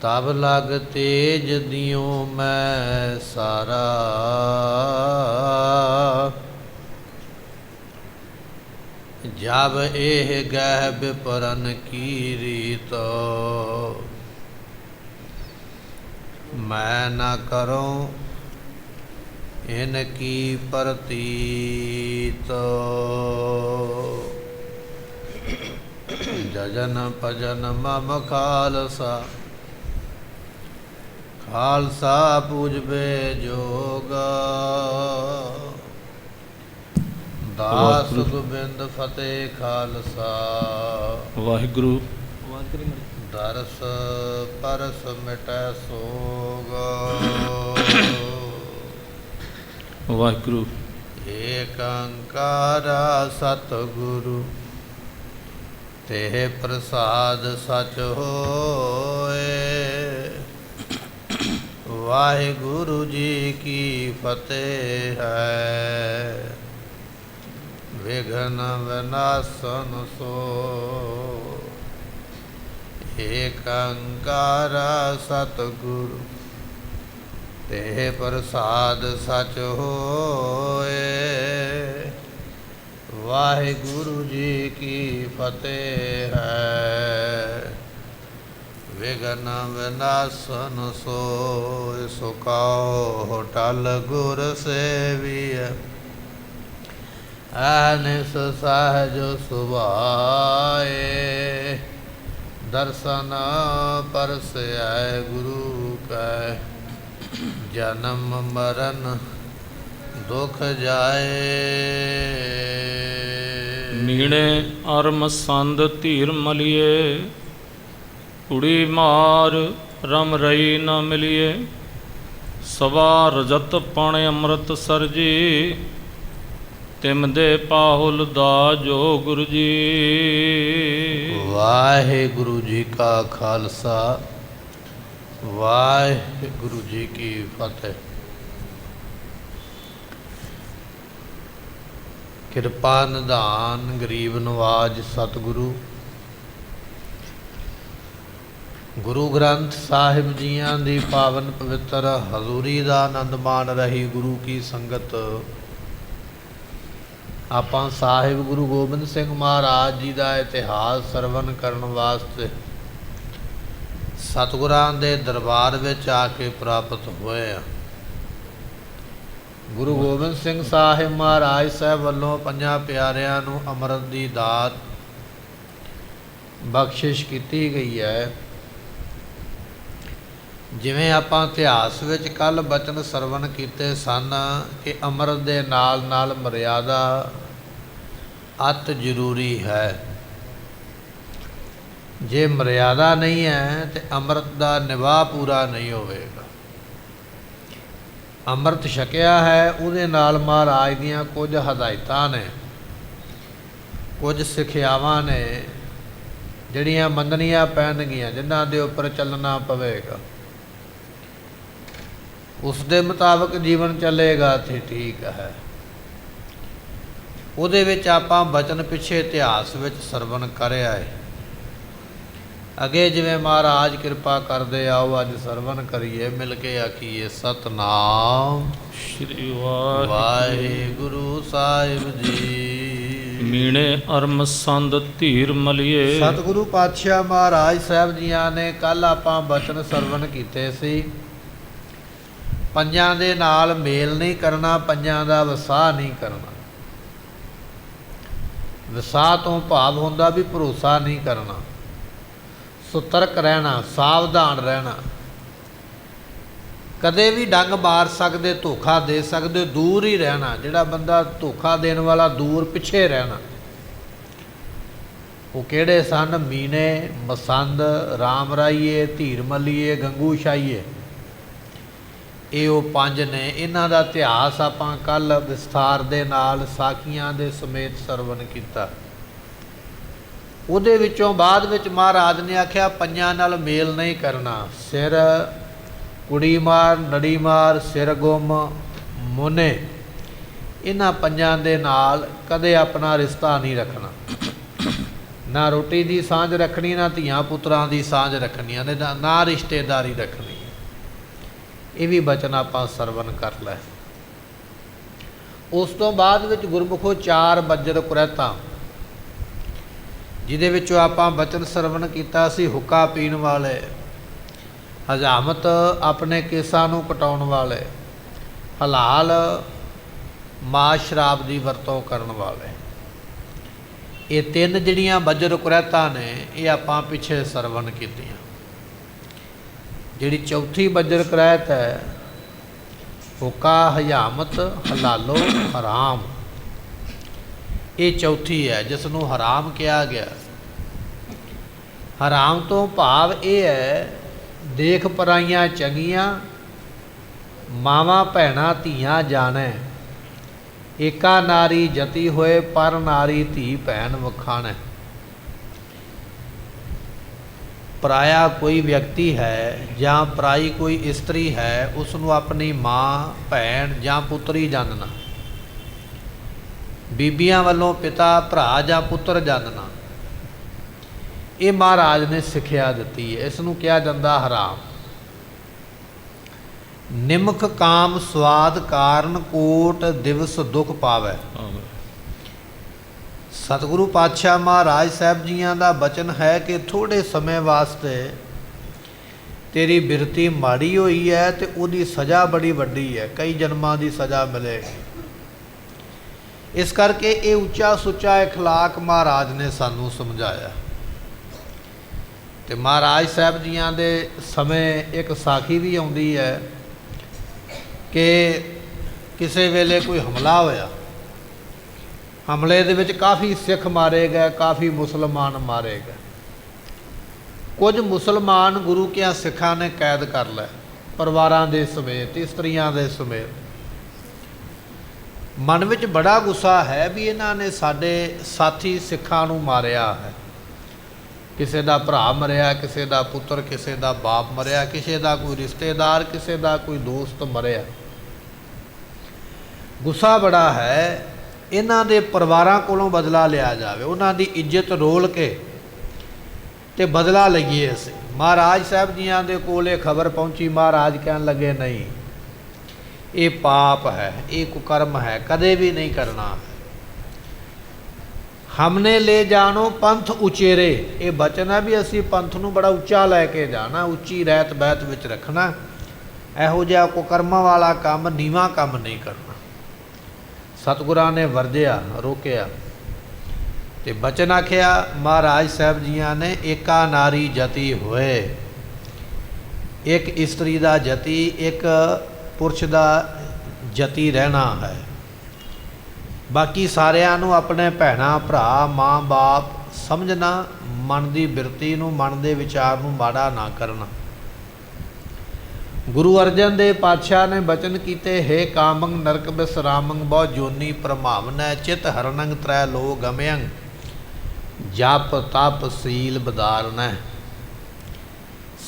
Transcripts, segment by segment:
तब लग तेज दियो मैं सारा, जब एह गह विपरन की रीत। मैं न करूं इनकी प्रतीत, जजन भजन मम खालसा, खालसा पूजबे जोगा। दास गोबिंद फतेह खालसा, वाहिगुरु। दरस परस मिटै सोग। वाहिगुरु। एक अंकारा सतगुरु, तेह प्रसाद सच होए। वाहिगुरु जी की फतेह है, विघ्न विनाशन सो। एक अंकारा सतगुरु, तेह प्रसाद सच होए। वाहिगुरु जी की फतेह है, विघ्न विनाशन सोय। सुखाओ टल गुर सेविय, अहनिस सहज सुभाए। दर्शन परसै गुरु कै, जन्म मरण दुख जाए। मीणे अरम संद धीर मलिए, कुड़ी मार रम रही न मिलिए। सवा रजत पण अमृत सरजी, तिम दे पाहुल दा जो गुरु जी। वाहिगुरु जी का खालसा, वाहिगुरु जी की फतेह। किरपा निधान गरीब नवाज सतगुरु, गुरु ग्रंथ साहिब जियां दी पावन पवित्र हजूरी दा आनंद मान रही गुरु की संगत। ਆਪਾਂ ਸਾਹਿਬ ਗੁਰੂ ਗੋਬਿੰਦ ਸਿੰਘ ਮਹਾਰਾਜ ਜੀ ਦਾ ਇਤਿਹਾਸ ਸਰਵਨ ਕਰਨ ਵਾਸਤੇ ਸਤਿਗੁਰਾਂ ਦੇ ਦਰਬਾਰ ਵਿੱਚ ਆ ਕੇ ਪ੍ਰਾਪਤ ਹੋਏ ਆ। ਗੁਰੂ ਗੋਬਿੰਦ ਸਿੰਘ ਸਾਹਿਬ ਮਹਾਰਾਜ ਸਾਹਿਬ ਵੱਲੋਂ ਪੰਜਾਂ ਪਿਆਰਿਆਂ ਨੂੰ ਅੰਮ੍ਰਿਤ ਦੀ ਦਾਤ ਬਖਸ਼ਿਸ਼ ਕੀਤੀ ਗਈ ਹੈ। ਜਿਵੇਂ ਆਪਾਂ ਇਤਿਹਾਸ ਵਿੱਚ ਕੱਲ੍ਹ ਬਚਨ ਸਰਵਣ ਕੀਤੇ ਸਨ ਕਿ ਅੰਮ੍ਰਿਤ ਦੇ ਨਾਲ ਨਾਲ ਮਰਿਆਦਾ ਅਤ ਜ਼ਰੂਰੀ ਹੈ। ਜੇ ਮਰਿਆਦਾ ਨਹੀਂ ਹੈ ਤਾਂ ਅੰਮ੍ਰਿਤ ਦਾ ਨਿਵਾਹ ਪੂਰਾ ਨਹੀਂ ਹੋਵੇਗਾ। ਅੰਮ੍ਰਿਤ ਛਕਿਆ ਹੈ ਉਹਦੇ ਨਾਲ ਮਹਾਰਾਜ ਦੀਆਂ ਕੁਝ ਹਦਾਇਤਾਂ ਨੇ, ਕੁਝ ਸਿੱਖਿਆਵਾਂ ਨੇ ਜਿਹੜੀਆਂ ਮੰਨਣੀਆਂ ਪੈਣਗੀਆਂ, ਜਿਨ੍ਹਾਂ ਦੇ ਉੱਪਰ ਚੱਲਣਾ ਪਵੇਗਾ। ਉਸ ਦੇ ਮੁਤਾਬਕ ਜੀਵਨ ਚੱਲੇਗਾ ਤੇ ਠੀਕ ਹੈ। ਉਹਦੇ ਵਿੱਚ ਆਪਾਂ ਬਚਨ ਪਿੱਛੇ ਇਤਿਹਾਸ ਵਿੱਚ ਸਰਵਣ ਕਰਿਆ ਹੈ। ਅੱਗੇ ਜਿਵੇਂ ਮਹਾਰਾਜ ਕਿਰਪਾ ਕਰਦੇ ਆਓ ਅੱਜ ਸਰਵਣ ਕਰੀਏ, ਮਿਲ ਕੇ ਆਖੀਏ ਸਤਨਾਮ ਸ਼੍ਰੀ ਵਾਹਿਗੁਰੂ ਸਾਹਿਬ ਜੀ। ਮੀਣੇ ਅਰਮ ਸੰਦ ਧੀਰ ਮਲੀਏ। ਸਤਿਗੁਰੂ ਪਾਤਸ਼ਾਹ ਮਹਾਰਾਜ ਸਾਹਿਬ ਜੀਆਂ ਨੇ ਕੱਲ੍ਹ ਆਪਾਂ ਬਚਨ ਸਰਵਣ ਕੀਤੇ ਸੀ। ਪੰਜਾਂ ਦੇ ਨਾਲ ਮੇਲ ਨਹੀਂ ਕਰਨਾ, ਪੰਜਾਂ ਦਾ ਵਸਾਹ ਨਹੀਂ ਕਰਨਾ। ਵਸਾਹ ਤੋਂ ਭਾਵ ਹੁੰਦਾ ਵੀ ਭਰੋਸਾ ਨਹੀਂ ਕਰਨਾ, ਸਤਰਕ ਰਹਿਣਾ, ਸਾਵਧਾਨ ਰਹਿਣਾ। ਕਦੇ ਵੀ ਡੰਗ ਮਾਰ ਸਕਦੇ, ਧੋਖਾ ਦੇ ਸਕਦੇ, ਦੂਰ ਹੀ ਰਹਿਣਾ। ਜਿਹੜਾ ਬੰਦਾ ਧੋਖਾ ਦੇਣ ਵਾਲਾ, ਦੂਰ ਪਿੱਛੇ ਰਹਿਣਾ। ਉਹ ਕਿਹੜੇ ਸਨ? ਮੀਨੇ, ਮਸੰਦ, ਰਾਮ ਰਾਈਏ, ਧੀਰ ਮਲੀਏ, ਗੰਗੂ ਸ਼ਾਹੀਏ। ਇਹ ਉਹ ਪੰਜ ਨੇ। ਇਹਨਾਂ ਦਾ ਇਤਿਹਾਸ ਆਪਾਂ ਕੱਲ੍ਹ ਵਿਸਥਾਰ ਦੇ ਨਾਲ ਸਾਖੀਆਂ ਦੇ ਸਮੇਤ ਸਰਵਣ ਕੀਤਾ। ਉਹਦੇ ਵਿੱਚੋਂ ਬਾਅਦ ਵਿੱਚ ਮਹਾਰਾਜ ਨੇ ਆਖਿਆ ਪੰਜਾਂ ਨਾਲ ਮੇਲ ਨਹੀਂ ਕਰਨਾ। ਸਿਰ ਕੁੜੀ ਮਾਰ, ਨੜੀ ਮਾਰ, ਸਿਰ ਗੁੰਮ, ਮੁਨੇ, ਇਹਨਾਂ ਪੰਜਾਂ ਦੇ ਨਾਲ ਕਦੇ ਆਪਣਾ ਰਿਸ਼ਤਾ ਨਹੀਂ ਰੱਖਣਾ। ਨਾ ਰੋਟੀ ਦੀ ਸਾਂਝ ਰੱਖਣੀ, ਨਾ ਧੀਆਂ ਪੁੱਤਰਾਂ ਦੀ ਸਾਂਝ ਰੱਖਣੀਆਂ ਨੇ, ਨਾ ਰਿਸ਼ਤੇਦਾਰੀ ਰੱਖਣੀ। ਇਹ ਵੀ ਬਚਨ ਆਪਾਂ ਸਰਵਣ ਕਰ ਲੈ। ਉਸ ਤੋਂ ਬਾਅਦ ਵਿੱਚ ਗੁਰਮੁਖੋ 4 ਬੱਜਰ ਕੁਰੈਤਾਂ, ਜਿਹਦੇ ਵਿੱਚੋਂ ਆਪਾਂ ਬਚਨ ਸਰਵਣ ਕੀਤਾ ਸੀ ਹੁੱਕਾ ਪੀਣ ਵਾਲੇ, ਹਜਾਮਤ ਆਪਣੇ ਕੇਸਾਂ ਨੂੰ ਕਟਾਉਣ ਵਾਲੇ, ਹਲਾਲ ਮਾਸ ਸ਼ਰਾਬ ਦੀ ਵਰਤੋਂ ਕਰਨ ਵਾਲੇ। ਇਹ 3 ਜਿਹੜੀਆਂ ਬੱਜਰ ਕੁਰੈਤਾਂ ਨੇ ਇਹ ਆਪਾਂ ਪਿੱਛੇ ਸਰਵਣ ਕੀਤੀਆਂ। ਜਿਹੜੀ ਚੌਥੀ ਬੱਜਰ ਕੁਰੈਤ ਹੈ, ਹੁੱਕਾ ਹਜਾਮਤ ਹਲਾਲੋ ਹਰਾਮ, ਇਹ ਚੌਥੀ ਹੈ ਜਿਸ ਨੂੰ ਹਰਾਮ ਕਿਹਾ ਗਿਆ। ਹਰਾਮ ਤੋਂ ਭਾਵ ਇਹ ਹੈ ਦੇਖ ਪਰਾਈਆਂ ਚੰਗੀਆਂ, ਮਾਵਾਂ ਭੈਣਾਂ ਧੀਆਂ ਜਾਣੈ, ਏਕਾ ਨਾਰੀ ਜਤੀ ਹੋਏ, ਪਰ ਨਾਰੀ ਧੀ ਭੈਣ ਵਖਾਣੈ। ਪਰਾਇਆ ਕੋਈ ਵਿਅਕਤੀ ਹੈ ਜਾਂ ਪਰਾਈ ਕੋਈ ਇਸਤਰੀ ਹੈ, ਉਸ ਨੂੰ ਆਪਣੀ ਮਾਂ ਭੈਣ ਜਾਂ ਪੁੱਤਰੀ ਜਾਣਨਾ। ਬੀਬੀਆਂ ਵੱਲੋਂ ਪਿਤਾ ਭਰਾ ਜਾਂ ਪੁੱਤਰ ਜਾਣਨਾ, ਇਹ ਮਹਾਰਾਜ ਨੇ ਸਿੱਖਿਆ ਦਿੱਤੀ ਹੈ। ਇਸ ਨੂੰ ਕਿਹਾ ਜਾਂਦਾ ਹਰਾਮ। ਨਿਮਕ ਕਾਮ ਸਵਾਦ ਕਾਰਨ ਕੋਟ ਦਿਵਸ ਦੁੱਖ ਪਾਵੈ। ਸਤਿਗੁਰੂ ਪਾਤਸ਼ਾਹ ਮਹਾਰਾਜ ਸਾਹਿਬ ਜੀਆਂ ਦਾ ਬਚਨ ਹੈ ਕਿ ਥੋੜ੍ਹੇ ਸਮੇਂ ਵਾਸਤੇ ਤੇਰੀ ਬਿਰਤੀ ਮਾੜੀ ਹੋਈ ਹੈ ਤੇ ਉਹਦੀ ਸਜ਼ਾ ਬੜੀ ਵੱਡੀ ਹੈ, ਕਈ ਜਨਮਾਂ ਦੀ ਸਜ਼ਾ ਮਿਲੇਗੀ। ਇਸ ਕਰਕੇ ਇਹ ਉੱਚਾ ਸੁੱਚਾ ਅਖਲਾਕ ਮਹਾਰਾਜ ਨੇ ਸਾਨੂੰ ਸਮਝਾਇਆ। ਤੇ ਮਹਾਰਾਜ ਸਾਹਿਬ ਜੀਆਂ ਦੇ ਸਮੇਂ ਇੱਕ ਸਾਖੀ ਵੀ ਆਉਂਦੀ ਹੈ ਕਿ ਕਿਸੇ ਵੇਲੇ ਕੋਈ ਹਮਲਾ ਹੋਇਆ, ਹਮਲੇ ਦੇ ਵਿੱਚ ਕਾਫੀ ਸਿੱਖ ਮਾਰੇ ਗਏ, ਕਾਫੀ ਮੁਸਲਮਾਨ ਮਾਰੇ ਗਏ। ਕੁਝ ਮੁਸਲਮਾਨ ਗੁਰੂ ਕਿਆਂ ਸਿੱਖਾਂ ਨੇ ਕੈਦ ਕਰ ਲਏ, ਪਰਿਵਾਰਾਂ ਦੇ ਸਮੇਤ, ਇਸਤਰੀਆਂ ਦੇ ਸਮੇਤ। ਮਨ ਵਿੱਚ ਬੜਾ ਗੁੱਸਾ ਹੈ ਵੀ ਇਹਨਾਂ ਨੇ ਸਾਡੇ ਸਾਥੀ ਸਿੱਖਾਂ ਨੂੰ ਮਾਰਿਆ ਹੈ। ਕਿਸੇ ਦਾ ਭਰਾ ਮਰਿਆ, ਕਿਸੇ ਦਾ ਪੁੱਤਰ, ਕਿਸੇ ਦਾ ਬਾਪ ਮਰਿਆ, ਕਿਸੇ ਦਾ ਕੋਈ ਰਿਸ਼ਤੇਦਾਰ, ਕਿਸੇ ਦਾ ਕੋਈ ਦੋਸਤ ਮਰਿਆ। ਗੁੱਸਾ ਬੜਾ ਹੈ। ਇਹਨਾਂ ਦੇ ਪਰਿਵਾਰਾਂ ਕੋਲੋਂ ਬਦਲਾ ਲਿਆ ਜਾਵੇ, ਉਹਨਾਂ ਦੀ ਇੱਜ਼ਤ ਰੋਲ ਕੇ ਤੇ ਬਦਲਾ ਲਈਏ ਅਸੀਂ। ਮਹਾਰਾਜ ਸਾਹਿਬ ਜੀਆਂ ਦੇ ਕੋਲ ਇਹ ਖਬਰ ਪਹੁੰਚੀ। ਮਹਾਰਾਜ ਕਹਿਣ ਲੱਗੇ ਨਹੀਂ, ਇਹ ਪਾਪ ਹੈ, ਇਹ ਕੁਕਰਮ ਹੈ, ਕਦੇ ਵੀ ਨਹੀਂ ਕਰਨਾ। ਹਮਨੇ ਲੈ ਜਾਣੋ ਪੰਥ ਉਚੇਰੇ, ਇਹ ਬਚਨ ਹੈ ਵੀ ਅਸੀਂ ਪੰਥ ਨੂੰ ਬੜਾ ਉੱਚਾ ਲੈ ਕੇ ਜਾਣਾ, ਉੱਚੀ ਰਹਿਤ ਬਹਿਤ ਵਿੱਚ ਰੱਖਣਾ। ਇਹੋ ਜਿਹਾ ਕੁਕਰਮਾਂ ਵਾਲਾ ਕੰਮ, ਨੀਵਾਂ ਕੰਮ ਨਹੀਂ ਕਰਨਾ। ਸਤਿਗੁਰਾਂ ਨੇ ਵਰਜਿਆ, ਰੋਕਿਆ ਤੇ ਬਚਨ ਆਖਿਆ ਮਹਾਰਾਜ ਸਾਹਿਬ ਜੀਆਂ ਨੇ, ਏਕਾ ਨਾਰੀ ਜਤੀ ਹੋਏ। ਇੱਕ ਇਸਤਰੀ ਦਾ ਜਤੀ, ਇੱਕ ਪੁਰਸ਼ ਦਾ ਜਤੀ ਰਹਿਣਾ ਹੈ। ਬਾਕੀ ਸਾਰਿਆਂ ਨੂੰ ਆਪਣੇ ਭੈਣਾਂ ਭਰਾ ਮਾਂ ਬਾਪ ਸਮਝਣਾ, ਮਨ ਦੀ ਬਿਰਤੀ ਨੂੰ, ਮਨ ਦੇ ਵਿਚਾਰ ਨੂੰ ਮਾੜਾ ਨਾ ਕਰਨਾ। ਗੁਰੂ ਅਰਜਨ ਦੇਵ ਪਾਤਸ਼ਾਹ ਨੇ ਬਚਨ ਕੀਤੇ, ਹੇ ਕਾਮੰਗ ਨਰਕ ਬਿਸਰਾਮੰਗ ਬਹੁ ਜੋਨੀ ਪ੍ਰਮਾਵਨੈ, ਚਿਤ ਹਰਨੰਗ ਤ੍ਰੈ ਲੋ ਗਮਯੰਗ, ਜਪ ਤਪ ਸੀਲ ਬਦਾਰਨੈ।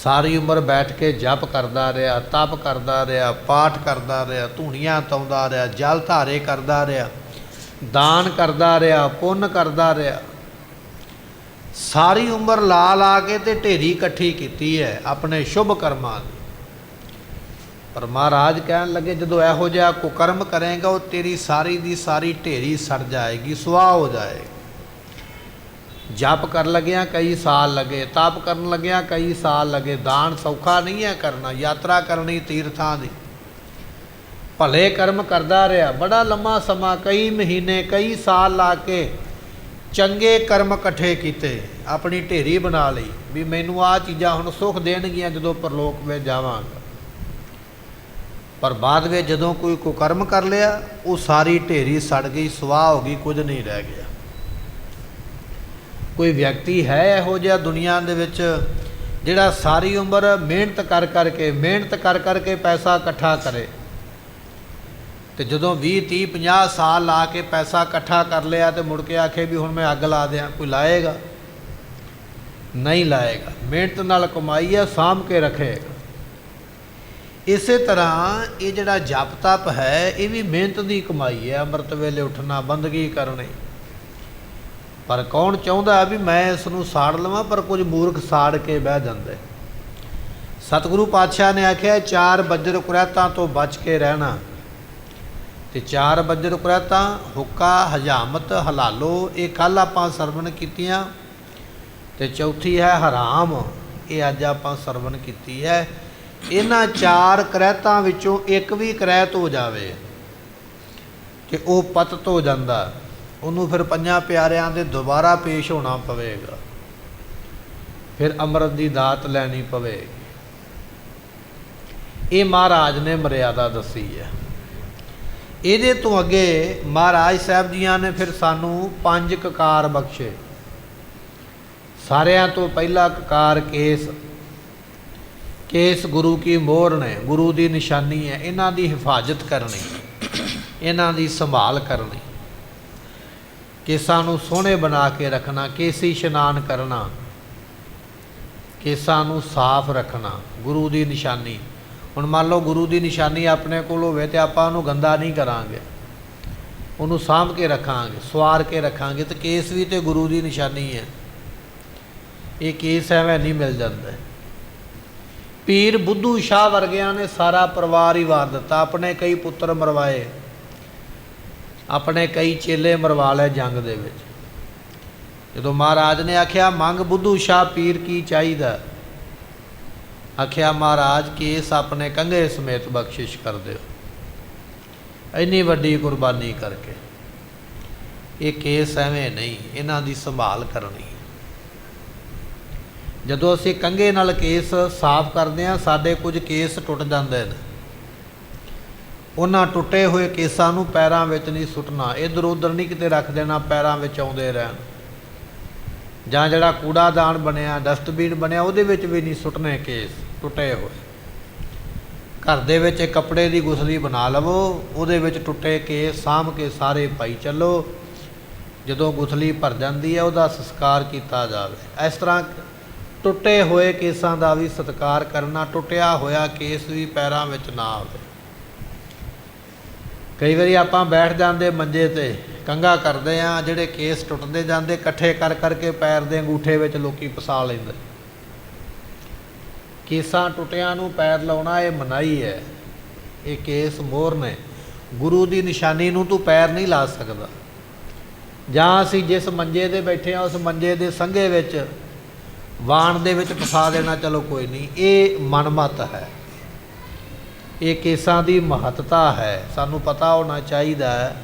ਸਾਰੀ ਉਮਰ ਬੈਠ ਕੇ ਜਪ ਕਰਦਾ ਰਿਹਾ, ਤਪ ਕਰਦਾ ਰਿਹਾ, ਪਾਠ ਕਰਦਾ ਰਿਹਾ, ਧੂਣੀਆਂ ਤਾਉਂਦਾ ਰਿਹਾ, ਜਲ ਧਾਰੇ ਕਰਦਾ ਰਿਹਾ, ਦਾਨ ਕਰਦਾ ਰਿਹਾ, ਪੁੰਨ ਕਰਦਾ ਰਿਹਾ। ਸਾਰੀ ਉਮਰ ਲਾ ਲਾ ਕੇ ਤੇ ਢੇਰੀ ਇਕੱਠੀ ਕੀਤੀ ਹੈ ਆਪਣੇ ਸ਼ੁਭ ਕਰਮਾਂ ਦੀ। ਪਰ ਮਹਾਰਾਜ ਕਹਿਣ ਲੱਗੇ ਜਦੋਂ ਇਹੋ ਜਿਹਾ ਕੁਕਰਮ ਕਰੇਗਾ ਉਹ ਤੇਰੀ ਸਾਰੀ ਦੀ ਸਾਰੀ ਢੇਰੀ ਸੜ ਜਾਏਗੀ, ਸੁਆਹ ਹੋ ਜਾਏਗੀ। ਜਪ ਕਰ ਲੱਗਿਆ ਕਈ ਸਾਲ ਲੱਗੇ, ਤਪ ਕਰਨ ਲੱਗਿਆ ਕਈ ਸਾਲ ਲੱਗੇ। ਦਾਨ ਸੌਖਾ ਨਹੀਂ ਹੈ ਕਰਨਾ, ਯਾਤਰਾ ਕਰਨੀ ਤੀਰਥਾਂ ਦੀ। ਭਲੇ ਕਰਮ ਕਰਦਾ ਰਿਹਾ ਬੜਾ ਲੰਮਾ ਸਮਾਂ, ਕਈ ਮਹੀਨੇ, ਕਈ ਸਾਲ ਲਾ ਕੇ ਚੰਗੇ ਕਰਮ ਇਕੱਠੇ ਕੀਤੇ, ਆਪਣੀ ਢੇਰੀ ਬਣਾ ਲਈ ਵੀ ਮੈਨੂੰ ਆਹ ਚੀਜ਼ਾਂ ਹੁਣ ਸੁੱਖ ਦੇਣਗੀਆਂ ਜਦੋਂ ਪਰਲੋਕ ਵਿੱਚ ਜਾਵਾਂਗਾ। ਪਰ ਬਾਅਦ ਵਿੱਚ ਜਦੋਂ ਕੋਈ ਕੁਕਰਮ ਕਰ ਲਿਆ ਉਹ ਸਾਰੀ ਢੇਰੀ ਸੜ ਗਈ, ਸੁਆਹ ਹੋ ਗਈ, ਕੁਝ ਨਹੀਂ ਰਹਿ ਗਿਆ। ਕੋਈ ਵਿਅਕਤੀ ਹੈ ਇਹੋ ਜਿਹਾ ਦੁਨੀਆ ਦੇ ਵਿੱਚ ਜਿਹੜਾ ਸਾਰੀ ਉਮਰ ਮਿਹਨਤ ਕਰ ਕਰਕੇ ਪੈਸਾ ਇਕੱਠਾ ਕਰੇ ਤੇ ਜਦੋਂ 20 30 50 ਸਾਲ ਲਾ ਕੇ ਪੈਸਾ ਇਕੱਠਾ ਕਰ ਲਿਆ ਤੇ ਮੁੜ ਕੇ ਆਖੇ ਵੀ ਹੁਣ ਮੈਂ ਅੱਗ ਲਾ ਦਿਆਂ? ਕੋਈ ਲਾਏਗਾ? ਨਹੀਂ ਲਾਏਗਾ। ਮਿਹਨਤ ਨਾਲ ਕਮਾਈ ਹੈ, ਸਾਂਭ ਕੇ ਰੱਖੇਗਾ। ਇਸੇ ਤਰ੍ਹਾਂ ਇਹ ਜਿਹੜਾ ਜਪ ਤਪ ਹੈ ਇਹ ਵੀ ਮਿਹਨਤ ਦੀ ਕਮਾਈ ਹੈ। ਅੰਮ੍ਰਿਤ ਵੇਲੇ ਉੱਠਣਾ, ਬੰਦਗੀ ਕਰਨੀ, ਪਰ ਕੌਣ ਚਾਹੁੰਦਾ ਵੀ ਮੈਂ ਇਸ ਨੂੰ ਸਾੜ ਲਵਾਂ, ਪਰ ਕੁਝ ਮੂਰਖ ਸਾੜ ਕੇ ਬਹਿ ਜਾਂਦੇ। ਸਤਿਗੁਰੂ ਪਾਤਸ਼ਾਹ ਨੇ ਆਖਿਆ 4 ਬੱਜਰ ਕੁਰੈਤਾਂ ਤੋਂ ਬਚ ਕੇ ਰਹਿਣਾ। ਤੇ 4 ਬੱਜਰ ਕੁਰੈਤਾਂ ਹੁੱਕਾ, ਹਜਾਮਤ, ਹਲਾਲੋ, ਇਹ ਕੱਲ੍ਹ ਆਪਾਂ ਸਰਵਣ ਕੀਤੀਆਂ। ਤੇ ਚੌਥੀ ਹੈ ਹਰਾਮ, ਇਹ ਅੱਜ ਆਪਾਂ ਸਰਵਣ ਕੀਤੀ ਹੈ। ਇਹਨਾਂ 4 ਕਰੈਤਾਂ ਵਿੱਚੋਂ ਇੱਕ ਵੀ ਕਰੈਤ ਹੋ ਜਾਵੇ ਕਿ ਉਹ ਪਤਿਤ ਹੋ ਜਾਂਦਾ, ਉਹਨੂੰ ਫਿਰ 5 ਪਿਆਰਿਆਂ ਦੇ ਦੁਬਾਰਾ ਪੇਸ਼ ਹੋਣਾ ਪਵੇਗਾ, ਫਿਰ ਅੰਮ੍ਰਿਤ ਦੀ ਦਾਤ ਲੈਣੀ ਪਵੇਗੀ। ਇਹ ਮਹਾਰਾਜ ਨੇ ਮਰਿਆਦਾ ਦੱਸੀ ਹੈ। ਇਹਦੇ ਤੋਂ ਅੱਗੇ ਮਹਾਰਾਜ ਸਾਹਿਬ ਜੀਆਂ ਨੇ ਫਿਰ ਸਾਨੂੰ 5 ਕਕਾਰ ਬਖਸ਼ੇ। ਸਾਰਿਆਂ ਤੋਂ ਪਹਿਲਾ ਕਕਾਰ ਕੇਸ। ਕੇਸ ਗੁਰੂ ਕੀ ਮੋਹਰ ਨੇ, ਗੁਰੂ ਦੀ ਨਿਸ਼ਾਨੀ ਹੈ। ਇਹਨਾਂ ਦੀ ਹਿਫਾਜ਼ਤ ਕਰਨੀ, ਇਹਨਾਂ ਦੀ ਸੰਭਾਲ ਕਰਨੀ, ਕੇਸਾਂ ਨੂੰ ਸੋਹਣੇ ਬਣਾ ਕੇ ਰੱਖਣਾ, ਕੇਸੀ ਇਸ਼ਨਾਨ ਕਰਨਾ, ਕੇਸਾਂ ਨੂੰ ਸਾਫ਼ ਰੱਖਣਾ, ਗੁਰੂ ਦੀ ਨਿਸ਼ਾਨੀ। ਹੁਣ ਮੰਨ ਲਓ ਗੁਰੂ ਦੀ ਨਿਸ਼ਾਨੀ ਆਪਣੇ ਕੋਲ ਹੋਵੇ ਤੇ ਆਪਾਂ ਉਹਨੂੰ ਗੰਦਾ ਨਹੀਂ ਕਰਾਂਗੇ, ਉਹਨੂੰ ਸਾਂਭ ਕੇ ਰੱਖਾਂਗੇ, ਸਵਾਰ ਕੇ ਰੱਖਾਂਗੇ। ਤੇ ਕੇਸ ਵੀ ਤੇ ਗੁਰੂ ਦੀ ਨਿਸ਼ਾਨੀ ਹੈ। ਇਹ ਕੇਸ ਐਵੇਂ ਨਹੀਂ ਮਿਲ ਜਾਂਦਾ। ਪੀਰ ਬੁੱਧੂ ਸ਼ਾਹ ਵਰਗਿਆਂ ਨੇ ਸਾਰਾ ਪਰਿਵਾਰ ਹੀ ਵਾਰ ਦਿੱਤਾ, ਆਪਣੇ ਕਈ ਪੁੱਤਰ ਮਰਵਾਏ, ਆਪਣੇ ਕਈ ਚੇਲੇ ਮਰਵਾ ਲਏ ਜੰਗ ਦੇ ਵਿੱਚ। ਜਦੋਂ ਮਹਾਰਾਜ ਨੇ ਆਖਿਆ ਮੰਗ ਬੁੱਧੂ ਸ਼ਾਹ ਪੀਰ ਕੀ ਚਾਹੀਦਾ, ਆਖਿਆ ਮਹਾਰਾਜ ਕੇਸ ਆਪਣੇ ਕੰਘੇ ਸਮੇਤ ਬਖਸ਼ਿਸ਼ ਕਰ ਦਿਓ। ਇੰਨੀ ਵੱਡੀ ਕੁਰਬਾਨੀ ਕਰਕੇ ਇਹ ਕੇਸ ਐਵੇਂ ਨਹੀਂ, ਇਹਨਾਂ ਦੀ ਸੰਭਾਲ ਕਰਨੀ। ਜਦੋਂ ਅਸੀਂ ਕੰਘੇ ਨਾਲ ਕੇਸ ਸਾਫ਼ ਕਰਦੇ ਹਾਂ, ਸਾਡੇ ਕੁਝ ਕੇਸ ਟੁੱਟ ਜਾਂਦੇ ਨੇ। ਉਹਨਾਂ ਟੁੱਟੇ ਹੋਏ ਕੇਸਾਂ ਨੂੰ ਪੈਰਾਂ ਵਿੱਚ ਨਹੀਂ ਸੁੱਟਣਾ, ਇੱਧਰ ਉੱਧਰ ਨਹੀਂ ਕਿਤੇ ਰੱਖ ਦੇਣਾ, ਪੈਰਾਂ ਵਿੱਚ ਆਉਂਦੇ ਰਹਿਣ। ਜਾਂ ਜਿਹੜਾ ਕੂੜਾਦਾਨ ਬਣਿਆ, ਡਸਟਬਿਨ ਬਣਿਆ, ਉਹਦੇ ਵਿੱਚ ਵੀ ਨਹੀਂ ਸੁੱਟਣੇ ਕੇਸ ਟੁੱਟੇ ਹੋਏ। ਘਰ ਦੇ ਵਿੱਚ ਇੱਕ ਕੱਪੜੇ ਦੀ ਗੁਸਲੀ ਬਣਾ ਲਵੋ, ਉਹਦੇ ਵਿੱਚ ਟੁੱਟੇ ਕੇਸ ਸਾਂਭ ਕੇ ਸਾਰੇ ਪਾਈ ਚੱਲੋ। ਜਦੋਂ ਗੁਸਲੀ ਭਰ ਜਾਂਦੀ ਹੈ ਉਹਦਾ ਸੰਸਕਾਰ ਕੀਤਾ ਜਾਵੇ। ਇਸ ਤਰ੍ਹਾਂ ਟੁੱਟੇ ਹੋਏ ਕੇਸਾਂ ਦਾ ਵੀ ਸਤਿਕਾਰ ਕਰਨਾ, ਟੁੱਟਿਆ ਹੋਇਆ ਕੇਸ ਵੀ ਪੈਰਾਂ ਵਿੱਚ ਨਾ ਆਵੇ। ਕਈ ਵਾਰੀ ਆਪਾਂ ਬੈਠ ਜਾਂਦੇ ਮੰਜੇ 'ਤੇ, ਕੰਘਾ ਕਰਦੇ ਹਾਂ, ਜਿਹੜੇ ਕੇਸ ਟੁੱਟਦੇ ਜਾਂਦੇ ਇਕੱਠੇ ਕਰ ਕਰਕੇ ਪੈਰ ਦੇ ਅੰਗੂਠੇ ਵਿੱਚ ਲੋਕੀ ਫਸਾ ਲੈਂਦੇ। ਕੇਸਾਂ ਟੁੱਟਿਆਂ ਨੂੰ ਪੈਰ ਲਾਉਣਾ ਇਹ ਮਨਾਹੀ ਹੈ। ਇਹ ਕੇਸ ਮੋਹਰ ਨੇ, ਗੁਰੂ ਦੀ ਨਿਸ਼ਾਨੀ ਨੂੰ ਤੂੰ ਪੈਰ ਨਹੀਂ ਲਾ ਸਕਦਾ। ਜਾਂ ਅਸੀਂ ਜਿਸ ਮੰਜੇ 'ਤੇ ਬੈਠੇ ਹਾਂ ਉਸ ਮੰਜੇ ਦੇ ਸੰਘੇ ਵਿੱਚ, ਵਾਣ ਦੇ ਵਿੱਚ ਫਸਾ ਦੇਣਾ, ਚਲੋ ਕੋਈ ਨਹੀਂ, ਇਹ ਮਨਮਤ ਹੈ। ਇਹ ਕੇਸਾਂ ਦੀ ਮਹੱਤਤਾ ਹੈ। ਸਾਨੂੰ ਪਤਾ ਹੋਣਾ ਚਾਹੀਦਾ ਹੈ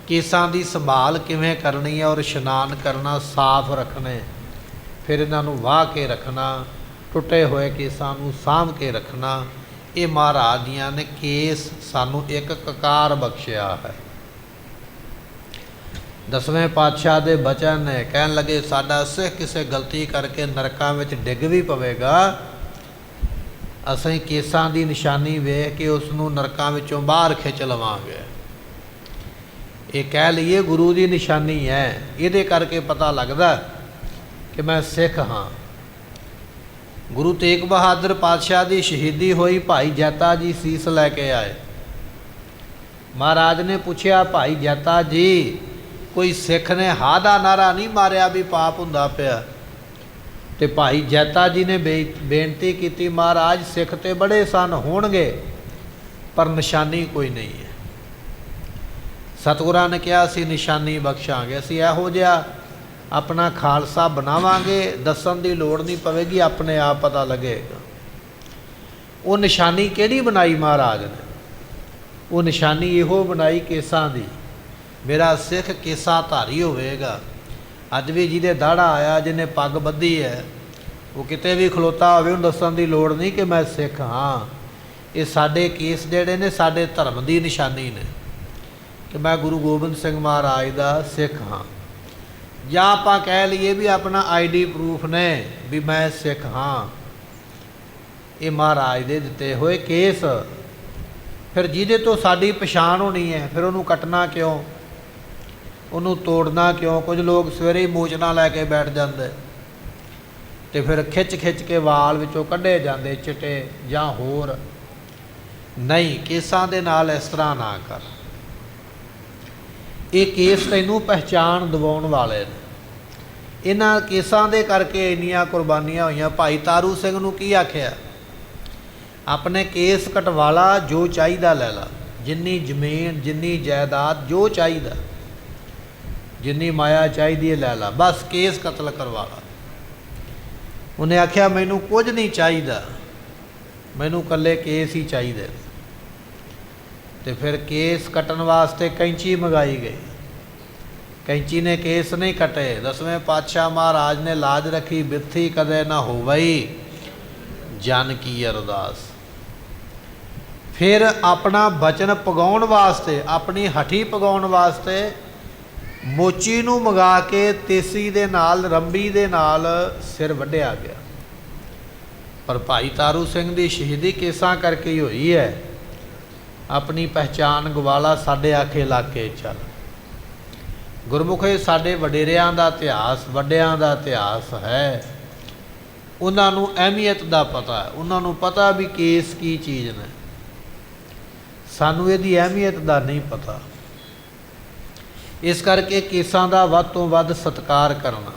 ਕੇਸਾਂ ਦੀ ਸੰਭਾਲ ਕਿਵੇਂ ਕਰਨੀ ਹੈ, ਔਰ ਇਸ਼ਨਾਨ ਕਰਨਾ, ਸਾਫ਼ ਰੱਖਣੇ, ਫਿਰ ਇਹਨਾਂ ਨੂੰ ਵਾਹ ਕੇ ਰੱਖਣਾ, ਟੁੱਟੇ ਹੋਏ ਕੇਸਾਂ ਨੂੰ ਸਾਂਭ ਕੇ ਰੱਖਣਾ। ਇਹ ਮਹਾਰਾਜ ਜੀਆਂ ਨੇ ਕੇਸ ਸਾਨੂੰ ਇੱਕ ਕਕਾਰ ਬਖਸ਼ਿਆ ਹੈ। 10ਵੇਂ ਪਾਤਸ਼ਾਹ ਦੇ ਬਚਨ ਨੇ, ਕਹਿਣ ਲੱਗੇ ਸਾਡਾ ਸਿੱਖ ਕਿਸੇ ਗਲਤੀ ਕਰਕੇ ਨਰਕਾਂ ਵਿੱਚ ਡਿੱਗ ਵੀ ਪਵੇਗਾ, ਅਸੀਂ ਕੇਸਾਂ ਦੀ ਨਿਸ਼ਾਨੀ ਵੇਖ ਕੇ ਉਸ ਨੂੰ ਨਰਕਾਂ ਵਿੱਚੋਂ ਬਾਹਰ ਖਿੱਚ ਲਵਾਂਗੇ। ਇਹ ਕਹਿ ਲਈਏ ਗੁਰੂ ਦੀ ਨਿਸ਼ਾਨੀ ਹੈ। ਇਹਦੇ ਕਰਕੇ ਪਤਾ ਲੱਗਦਾ ਕਿ ਮੈਂ ਸਿੱਖ ਹਾਂ। ਗੁਰੂ ਤੇਗ ਬਹਾਦਰ ਪਾਤਸ਼ਾਹ ਦੀ ਸ਼ਹੀਦੀ ਹੋਈ, ਭਾਈ ਜੈਤਾ ਜੀ ਸੀਸ ਲੈ ਕੇ ਆਏ। ਮਹਾਰਾਜ ਨੇ ਪੁੱਛਿਆ ਭਾਈ ਜੈਤਾ ਜੀ, ਕੋਈ ਸਿੱਖ ਨੇ ਹਾਂ ਦਾ ਨਾਰਾ ਨਹੀਂ ਮਾਰਿਆ ਵੀ ਪਾਪ ਹੁੰਦਾ ਪਿਆ? ਤੇ ਭਾਈ ਜੈਤਾ ਜੀ ਨੇ ਬੇਨਤੀ ਕੀਤੀ, ਮਹਾਰਾਜ ਸਿੱਖ ਤੇ ਬੜੇ ਸਨ ਹੋਣਗੇ, ਪਰ ਨਿਸ਼ਾਨੀ ਕੋਈ ਨਹੀਂ ਹੈ। ਸਤਿਗੁਰਾਂ ਨੇ ਕਿਹਾ ਅਸੀਂ ਨਿਸ਼ਾਨੀ ਬਖਸ਼ਾਂਗੇ, ਅਸੀਂ ਇਹੋ ਜਿਹਾ ਆਪਣਾ ਖਾਲਸਾ ਬਣਾਵਾਂਗੇ, ਦੱਸਣ ਦੀ ਲੋੜ ਨਹੀਂ ਪਵੇਗੀ, ਆਪਣੇ ਆਪ ਪਤਾ ਲੱਗੇਗਾ। ਉਹ ਨਿਸ਼ਾਨੀ ਕਿਹੜੀ ਬਣਾਈ ਮਹਾਰਾਜ ਨੇ? ਉਹ ਨਿਸ਼ਾਨੀ ਇਹੋ ਬਣਾਈ ਕੇਸਾਂ ਦੀ। ਮੇਰਾ ਸਿੱਖ ਕੇਸਾ ਧਾਰੀ ਹੋਵੇਗਾ। ਅੱਜ ਵੀ ਜਿਹਦੇ ਦਾੜਾ ਆਇਆ, ਜਿਹਨੇ ਪੱਗ ਬੱਧੀ ਹੈ, ਉਹ ਕਿਤੇ ਵੀ ਖਲੋਤਾ ਹੋਵੇ, ਉਹਨੂੰ ਦੱਸਣ ਦੀ ਲੋੜ ਨਹੀਂ ਕਿ ਮੈਂ ਸਿੱਖ ਹਾਂ। ਇਹ ਸਾਡੇ ਕੇਸ ਜਿਹੜੇ ਨੇ ਸਾਡੇ ਧਰਮ ਦੀ ਨਿਸ਼ਾਨੀ ਨੇ ਕਿ ਮੈਂ ਗੁਰੂ ਗੋਬਿੰਦ ਸਿੰਘ ਮਹਾਰਾਜ ਦਾ ਸਿੱਖ ਹਾਂ। ਜਾਂ ਆਪਾਂ ਕਹਿ ਲਈਏ ਵੀ ਆਪਣਾ ID ਪ੍ਰੂਫ ਨੇ ਵੀ ਮੈਂ ਸਿੱਖ ਹਾਂ। ਇਹ ਮਹਾਰਾਜ ਦੇ ਦਿੱਤੇ ਹੋਏ ਕੇਸ। ਫਿਰ ਜਿਹਦੇ ਤੋਂ ਸਾਡੀ ਪਛਾਣ ਹੋਣੀ ਹੈ, ਫਿਰ ਉਹਨੂੰ ਕੱਟਣਾ ਕਿਉਂ, ਉਹਨੂੰ ਤੋੜਨਾ ਕਿਉਂ? ਕੁਝ ਲੋਕ ਸਵੇਰੇ ਹੀ ਮੋਚਨਾ ਲੈ ਕੇ ਬੈਠ ਜਾਂਦੇ ਤੇ ਫਿਰ ਖਿੱਚ ਖਿੱਚ ਕੇ ਵਾਲ ਵਿੱਚੋਂ ਕੱਢੇ ਜਾਂਦੇ ਚਿੱਟੇ ਜਾਂ ਹੋਰ। ਨਹੀਂ, ਕੇਸਾਂ ਦੇ ਨਾਲ ਇਸ ਤਰ੍ਹਾਂ ਨਾ ਕਰ। ਇਹ ਕੇਸ ਤੈਨੂੰ ਪਹਿਚਾਣ ਦਿਵਾਉਣ ਵਾਲੇ ਨੇ। इन्हां केसां दे करके इन्नियां कुर्बानियां होईयां। भाई तारू सिंह नूं की आखिया, अपने केस कटवाला, जो चाहिदा लै ला, जिन्नी जमीन जिन्नी जायदाद जो चाहिदा, जिन्नी माया चाहिदी लै ला, बस केस कतल करवा ला। उन्हें आख्या मैनू कुछ नहीं चाहिदा, मैनू कल्ले केस ही चाहिए। तो फिर केस कटन वास्ते कैंची मंगाई गई। कैंची ने केस नहीं कटे। 10वें पातशाह महाराज ने लाज रखी, बिरथी कदे ना होवई जन की अरदास। फिर अपना बचन पगाउण वास्ते, अपनी हठी पगाउण वास्ते मोची नूं मंगा के तेसी दे नाल, रंबी दे नाल सिर वड्ढिया गया। पर भाई तारू सिंह दी शहीदी केसां करके ही होई है। अपनी पहचान गवाला, साडे आखे इलाके चल। गुरमुखे साडे वडेरियां दा इतिहास, वड्डियां दा इतिहास है। उन्हां नूं अहमियत दा पता है, उन्हां नूं पता भी केस की चीज़ ने। सानूं इहदी अहमियत दा नहीं पता। इस करके केसां दा वध तों वध सत्कार करना।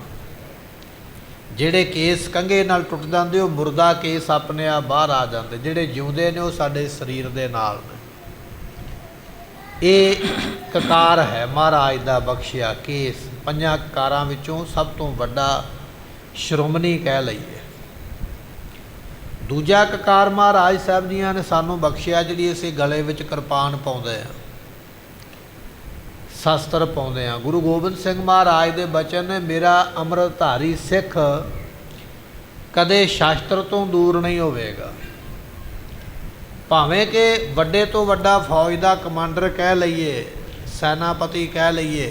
ਜਿਹੜੇ केस कंघे नाल टुट जाते वो मुर्दा केस अपने आप बाहर आ जाते, ਜਿਹੜੇ ਜਿਉਂਦੇ ने वो साडे शरीर दे नाल ने। ये ककार है महाराज दा बख्शिया केस। पंजां ककारां विचों सब तो वड्डा श्रोमणी कह लईए। दूजा ककार महाराज साहब जियां ने सानू बख्शिया, जिहड़ी असीं गले विच किरपान पाउंदे आ, शस्त्र पाउंदे आ। गुरु गोबिंद सिंह महाराज दे बचन ने, मेरा अमृतधारी सिख कदे शास्त्र तो दूर नहीं होवेगा। भावें कि वड्डे तो वड्डा फौज का कमांडर कह लईए, सैनापति कह लईए,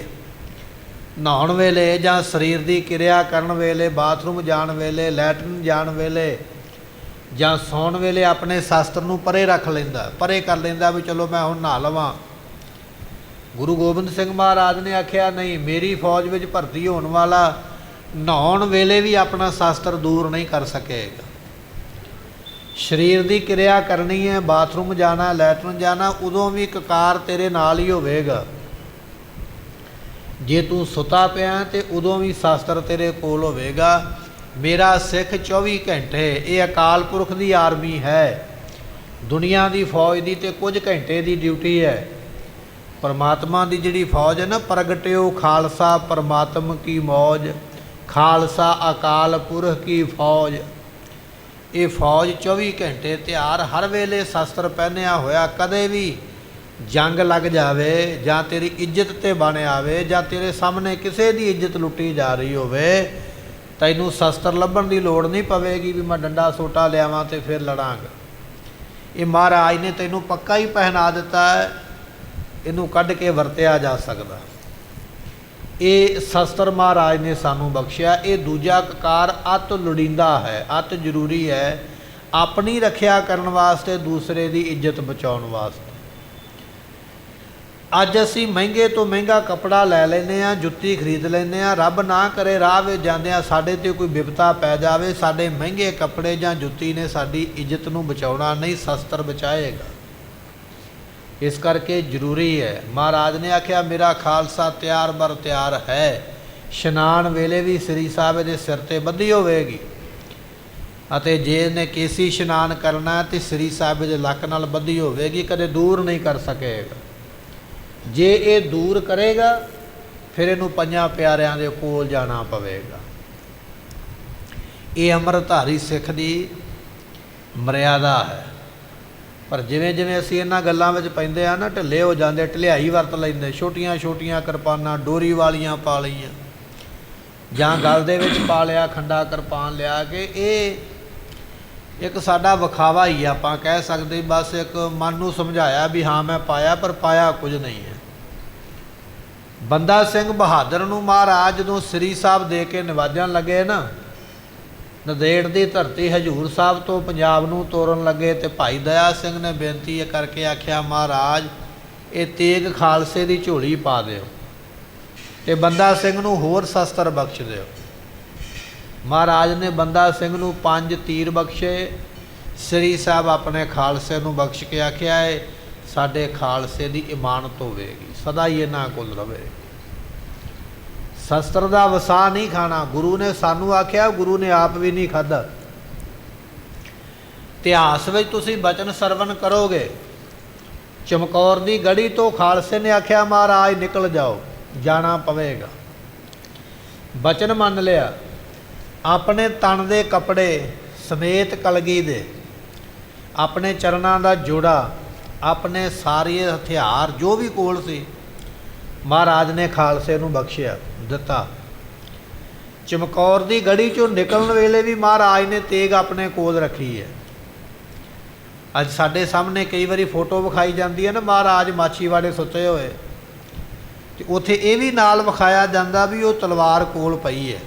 नहाउण वेले जां शरीर की किरिया करन वेले, बाथरूम जाण वेले, लैटरिन जाण वेले जां सौण वेले अपने शास्त्र नूं परे रख लैंदा, परे कर लैंदा भी चलो मैं हुण नहा लवां। गुरु गोबिंद सिंह महाराज ने आख्या नहीं, मेरी फौज में भर्ती होने वाला नहाउण वेले भी अपना शास्त्र दूर नहीं कर सकेगा। शरीर की क्रिया करनी है, बाथरूम जाना, लैटरिन जाना, उदों भी ककार तेरे नाल ही होवेगा। जे तू सुता पिया तो उदों भी शास्त्र तेरे कोल होवेगा। मेरा सिख 24 घंटे, ये अकाल पुरख की आर्मी है। दुनिया की फौज की तो कुछ घंटे की ड्यूटी है। परमात्मा की जिहड़ी फौज है ना, प्रगट्यो खालसा परमात्म की मौज, खालसा अकाल पुरख की फौज। ये फौज 24 घंटे तैयार, हर वेले शस्त्र पहनिया होया। कदे भी जंग लग जावे जां तेरी इज्जत ते बन आवे जां तेरे सामने किसी की इज्जत लुटी जा रही होवे, तैनूं शस्त्र लभण की लोड़ नहीं पवेगी भी मैं डंडा सोटा लियावां ते फिर लड़ांगा। ये महाराज ने तैनूं पक्का ही पहना दिता है, इनू कढ़ के वरत्या जा सकता। ये शस्त्र महाराज ने सानू बख्शिया। ये दूजा ककार अत लोड़ींदा है, अत जरूरी है अपनी रखिया करन वास्ते, दूसरे की इज्जत बचाउण वास्ते। अज असी महंगे तो महंगा कपड़ा लै लैने आ, जुत्ती खरीद लैने आ, रब ना करे राह विच जांदिआं साडे ते कोई विपता पै जावे, साडे महंगे कपड़े जां जुत्ती ने साडी इज्जत नूं बचाउणा नहीं, शस्त्र बचाएगा। इस करके जरूरी है। महाराज ने आख्या मेरा खालसा तैयार बर तैयार है। इशनान वेले भी श्री साहब के सिर ते बधी होवेगी, अते जे ने केसी इशनान करना तो श्री साहब के लक नाल बधी होवेगी, कदे दूर नहीं कर सकेगा। जे ये दूर करेगा फिर इनू पंजां प्यारियां दे कोल जाना पवेगा। ये अमृतधारी सिख की मर्यादा है। पर जिवें जिवें असीं इन्हां गल्लां विच पैंदे आ ना, ढिले हो जाते, ढिलियाई वरत लैंदे, छोटियां छोटियां किरपानां डोरी वालियां पा लईआं जां गल दे विच पा लिया खंडा किरपान लिया के ये एक साडा विखावा ही आपां कह सकदे, बस एक मन नूं समझाया भी हाँ मैं पाया, पर पाया कुछ नहीं है। बंदा सिंह बहादुर नूं महाराज जदों श्री साहब दे के निवाजन लगे ना, नदेड़ की धरती हजूर साहब तो पंजाब नूं तोरन लगे, तो भाई दया सिंह ने बेनती करके आख्या महाराज ये तेग खालसे की झोली पा दिओ ते बंदा सिंह नूं होर शस्त्र बख्श दिओ। महाराज ने बंदा सिंह नूं 5 तीर बख्शे। श्री साहब अपने खालसे नूं बख्श के आख्या है साडे खालसे की इमानत होवेगी, सदा ही इन्हां कोल रहे। ਸ਼ਸਤਰ ਦਾ ਵਸਾ ਨਹੀਂ ਖਾਣਾ। ਗੁਰੂ ਨੇ ਸਾਨੂੰ ਆਖਿਆ, ਗੁਰੂ ਨੇ ਆਪ ਵੀ ਨਹੀਂ ਖਾਧਾ। ਇਤਿਹਾਸ ਵਿੱਚ ਤੁਸੀਂ ਬਚਨ ਸਰਵਣ ਕਰੋਗੇ। ਚਮਕੌਰ ਦੀ ਗੜੀ ਤੋਂ ਖਾਲਸੇ ਨੇ ਆਖਿਆ ਮਹਾਰਾਜ ਨਿਕਲ ਜਾਓ, ਜਾਣਾ ਪਵੇਗਾ। ਬਚਨ ਮੰਨ ਲਿਆ। ਆਪਣੇ ਤਨ ਦੇ ਕੱਪੜੇ ਸਮੇਤ ਕਲਗੀ ਦੇ, ਆਪਣੇ ਚਰਨਾਂ ਦਾ ਜੋੜਾ, ਆਪਣੇ ਸਾਰੇ ਹਥਿਆਰ ਜੋ ਵੀ ਕੋਲ ਸੀ ਮਹਾਰਾਜ ਨੇ ਖਾਲਸੇ ਨੂੰ ਬਖਸ਼ਿਆ, ਦਿੱਤਾ। ਚਮਕੌਰ ਦੀ ਗੜੀ ਚੋਂ ਨਿਕਲਣ ਵੇਲੇ ਵੀ ਮਹਾਰਾਜ ਨੇ ਤੇਗ ਆਪਣੇ ਕੋਲ ਰੱਖੀ ਹੈ। ਅੱਜ ਸਾਡੇ ਸਾਹਮਣੇ ਕਈ ਵਾਰੀ ਫੋਟੋ ਵਿਖਾਈ ਜਾਂਦੀ ਹੈ ਨਾ, ਮਹਾਰਾਜ ਮਾਛੀਵਾੜੇ ਸੁੱਤੇ ਹੋਏ, ਅਤੇ ਉੱਥੇ ਇਹ ਵੀ ਨਾਲ ਵਿਖਾਇਆ ਜਾਂਦਾ ਵੀ ਉਹ ਤਲਵਾਰ ਕੋਲ ਪਈ ਹੈ।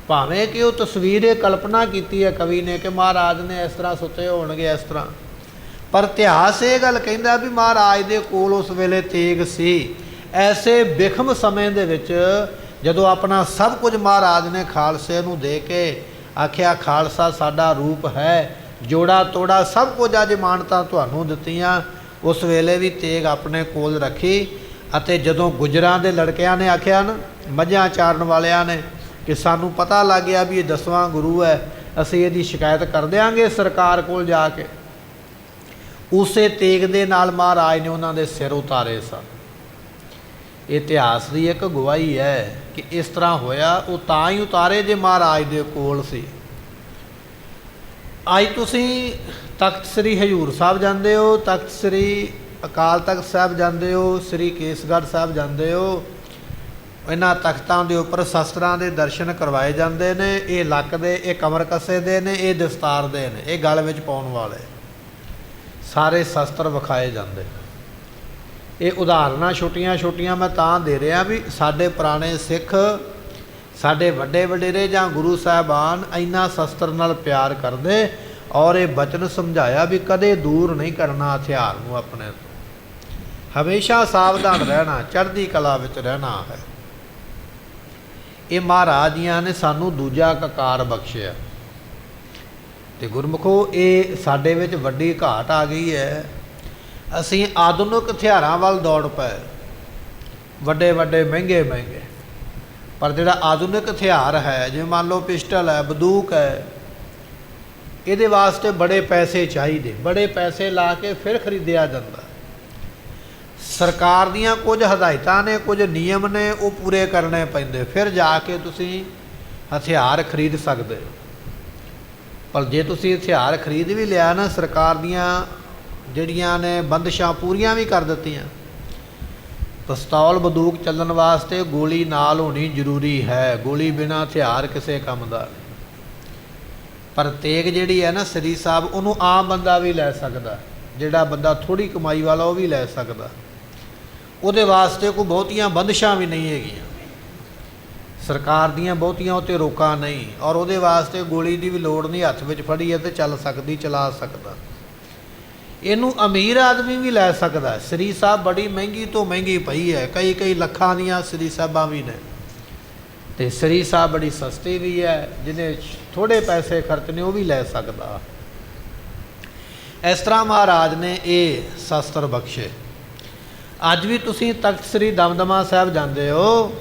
ਭਾਵੇਂ ਕਿ ਉਹ ਤਸਵੀਰ ਇਹ ਕਲਪਨਾ ਕੀਤੀ ਹੈ ਕਵੀ ਨੇ ਕਿ ਮਹਾਰਾਜ ਨੇ ਇਸ ਤਰ੍ਹਾਂ ਸੁੱਤੇ ਹੋਣਗੇ, ਇਸ ਤਰ੍ਹਾਂ, ਪਰ ਇਤਿਹਾਸ ਇਹ ਗੱਲ ਕਹਿੰਦਾ ਵੀ ਮਹਾਰਾਜ ਦੇ ਕੋਲ ਉਸ ਵੇਲੇ ਤੇਗ ਸੀ। ਐਸੇ ਬਿਖਮ ਸਮੇਂ ਦੇ ਵਿੱਚ ਜਦੋਂ ਆਪਣਾ ਸਭ ਕੁਝ ਮਹਾਰਾਜ ਨੇ ਖਾਲਸੇ ਨੂੰ ਦੇ ਕੇ ਆਖਿਆ ਖਾਲਸਾ ਸਾਡਾ ਰੂਪ ਹੈ, ਜੋੜਾ ਤੋੜਾ ਸਭ ਕੁਝ ਅੱਜ ਮਾਨਤਾ ਤੁਹਾਨੂੰ ਦਿੱਤੀਆਂ, ਉਸ ਵੇਲੇ ਵੀ ਤੇਗ ਆਪਣੇ ਕੋਲ ਰੱਖੀ। ਅਤੇ ਜਦੋਂ ਗੁੱਜਰਾਂ ਦੇ ਲੜਕਿਆਂ ਨੇ ਆਖਿਆ ਨਾ, ਮੱਝਾਂ ਚਾਰਨ ਵਾਲਿਆਂ ਨੇ, ਕਿ ਸਾਨੂੰ ਪਤਾ ਲੱਗ ਗਿਆ ਵੀ ਇਹ 10ਵਾਂ ਗੁਰੂ ਹੈ, ਅਸੀਂ ਇਹਦੀ ਸ਼ਿਕਾਇਤ ਕਰ ਦਿਆਂਗੇ ਸਰਕਾਰ ਕੋਲ ਜਾ ਕੇ, ਉਸੇ ਤੇਗ ਦੇ ਨਾਲ ਮਹਾਰਾਜ ਨੇ ਉਹਨਾਂ ਦੇ ਸਿਰ ਉਤਾਰੇ ਸਨ। ਇਤਿਹਾਸ ਦੀ ਇੱਕ ਗਵਾਹੀ ਹੈ ਕਿ ਇਸ ਤਰ੍ਹਾਂ ਹੋਇਆ। ਉਹ ਤਾਂ ਹੀ ਉਤਾਰੇ ਜੇ ਮਹਾਰਾਜ ਦੇ ਕੋਲ ਸੀ। ਅੱਜ ਤੁਸੀਂ ਤਖਤ ਸ੍ਰੀ ਹਜ਼ੂਰ ਸਾਹਿਬ ਜਾਂਦੇ ਹੋ, ਤਖਤ ਸ੍ਰੀ ਅਕਾਲ ਤਖਤ ਸਾਹਿਬ ਜਾਂਦੇ ਹੋ, ਸ੍ਰੀ ਕੇਸਗੜ੍ਹ ਸਾਹਿਬ ਜਾਂਦੇ ਹੋ, ਇਹਨਾਂ ਤਖਤਾਂ ਦੇ ਉੱਪਰ ਸ਼ਸਤਰਾਂ ਦੇ ਦਰਸ਼ਨ ਕਰਵਾਏ ਜਾਂਦੇ ਨੇ। ਇਹ ਲੱਕ ਦੇ, ਇਹ ਕਮਰ ਕੱਸੇ ਦੇ ਨੇ, ਇਹ ਦਸਤਾਰ ਦੇ ਨੇ, ਇਹ ਗਲ ਵਿੱਚ ਪਾਉਣ ਵਾਲੇ ਸਾਰੇ ਸ਼ਸਤਰ ਵਿਖਾਏ ਜਾਂਦੇ। ਇਹ ਉਦਾਹਰਨਾਂ ਛੋਟੀਆਂ ਮੈਂ ਤਾਂ ਦੇ ਰਿਹਾ ਵੀ ਸਾਡੇ ਪੁਰਾਣੇ ਸਿੱਖ, ਸਾਡੇ ਵੱਡੇ ਵਡੇਰੇ ਜਾਂ ਗੁਰੂ ਸਾਹਿਬਾਨ ਇੰਨਾ ਸ਼ਸਤਰ ਨਾਲ ਪਿਆਰ ਕਰਦੇ, ਔਰ ਇਹ ਬਚਨ ਸਮਝਾਇਆ ਵੀ ਕਦੇ ਦੂਰ ਨਹੀਂ ਕਰਨਾ ਹਥਿਆਰ ਨੂੰ ਆਪਣੇ ਤੋਂ, ਹਮੇਸ਼ਾ ਸਾਵਧਾਨ ਰਹਿਣਾ, ਚੜ੍ਹਦੀ ਕਲਾ ਵਿੱਚ ਰਹਿਣਾ ਹੈ। ਇਹ ਮਹਾਰਾਜ ਜੀਆਂ ਨੇ ਸਾਨੂੰ ਦੂਜਾ ਕਕਾਰ ਬਖਸ਼ਿਆ। ਅਤੇ ਗੁਰਮੁਖੋ ਇਹ ਸਾਡੇ ਵਿੱਚ ਵੱਡੀ ਘਾਟ ਆ ਗਈ ਹੈ। ਅਸੀਂ ਆਧੁਨਿਕ ਹਥਿਆਰਾਂ ਵੱਲ ਦੌੜ ਪਏ, ਵੱਡੇ ਵੱਡੇ ਮਹਿੰਗੇ, ਪਰ ਜਿਹੜਾ ਆਧੁਨਿਕ ਹਥਿਆਰ ਹੈ, ਜਿਵੇਂ ਮੰਨ ਲਓ ਪਿਸਟਲ ਹੈ, ਬੰਦੂਕ ਹੈ, ਇਹਦੇ ਵਾਸਤੇ ਬੜੇ ਪੈਸੇ ਚਾਹੀਦੇ, ਬੜੇ ਪੈਸੇ ਲਾ ਕੇ ਫਿਰ ਖਰੀਦਿਆ ਜਾਂਦਾ। ਸਰਕਾਰ ਦੀਆਂ ਕੁਝ ਹਦਾਇਤਾਂ ਨੇ, ਕੁਝ ਨਿਯਮ ਨੇ, ਉਹ ਪੂਰੇ ਕਰਨੇ ਪੈਂਦੇ, ਫਿਰ ਜਾ ਕੇ ਤੁਸੀਂ ਹਥਿਆਰ ਖਰੀਦ ਸਕਦੇ ਹੋ। ਪਰ ਜੇ ਤੁਸੀਂ ਹਥਿਆਰ ਖਰੀਦ ਵੀ ਲਿਆ ਨਾ, ਸਰਕਾਰ ਦੀਆਂ ਜਿਹੜੀਆਂ ਨੇ ਬੰਦਸ਼ਾਂ ਪੂਰੀਆਂ ਵੀ ਕਰ ਦਿੱਤੀਆਂ। ਪਿਸਤੌਲ ਬੰਦੂਕ ਚੱਲਣ ਵਾਸਤੇ ਗੋਲੀ ਨਾਲ ਹੋਣੀ ਜ਼ਰੂਰੀ ਹੈ, ਗੋਲੀ ਬਿਨਾਂ ਹਥਿਆਰ ਕਿਸੇ ਕੰਮ ਦਾ। ਪਰ ਤੇਗ ਜਿਹੜੀ ਹੈ ਨਾ ਸ੍ਰੀ ਸਾਹਿਬ, ਉਹਨੂੰ ਆਮ ਬੰਦਾ ਵੀ ਲੈ ਸਕਦਾ, ਜਿਹੜਾ ਬੰਦਾ ਥੋੜ੍ਹੀ ਕਮਾਈ ਵਾਲਾ ਉਹ ਵੀ ਲੈ ਸਕਦਾ। ਉਹਦੇ ਵਾਸਤੇ ਕੋਈ ਬਹੁਤੀਆਂ ਬੰਦਸ਼ਾਂ ਵੀ ਨਹੀਂ ਹੈਗੀਆਂ, ਸਰਕਾਰ ਦੀਆਂ ਬਹੁਤੀਆਂ ਉੱਤੇ ਰੋਕਾਂ ਨਹੀਂ, ਔਰ ਉਹਦੇ ਵਾਸਤੇ ਗੋਲੀ ਦੀ ਵੀ ਲੋੜ ਨਹੀਂ, ਹੱਥ ਵਿੱਚ ਫੜੀ ਹੈ ਤੇ ਚੱਲ ਸਕਦੀ, ਚਲਾ ਸਕਦਾ। ਇਹਨੂੰ ਅਮੀਰ ਆਦਮੀ ਵੀ ਲੈ ਸਕਦਾ। ਸ੍ਰੀ ਸਾਹਿਬ ਬੜੀ ਮਹਿੰਗੀ ਤੋਂ ਮਹਿੰਗੀ ਪਈ ਹੈ, ਕਈ ਲੱਖਾਂ ਦੀਆਂ ਸ੍ਰੀ ਸਾਹਿਬਾਂ ਵੀ ਨੇ, ਅਤੇ ਸ੍ਰੀ ਸਾਹਿਬ ਬੜੀ ਸਸਤੀ ਵੀ ਹੈ, ਜਿਹਨੇ ਥੋੜ੍ਹੇ ਪੈਸੇ ਖਰਚਣੇ ਉਹ ਵੀ ਲੈ ਸਕਦਾ। ਇਸ ਤਰ੍ਹਾਂ ਮਹਾਰਾਜ ਨੇ ਇਹ ਸ਼ਸਤਰ ਬਖਸ਼ੇ। ਅੱਜ ਵੀ ਤੁਸੀਂ ਤਖਤ ਸ੍ਰੀ ਦਮਦਮਾ ਸਾਹਿਬ ਜਾਂਦੇ ਹੋ,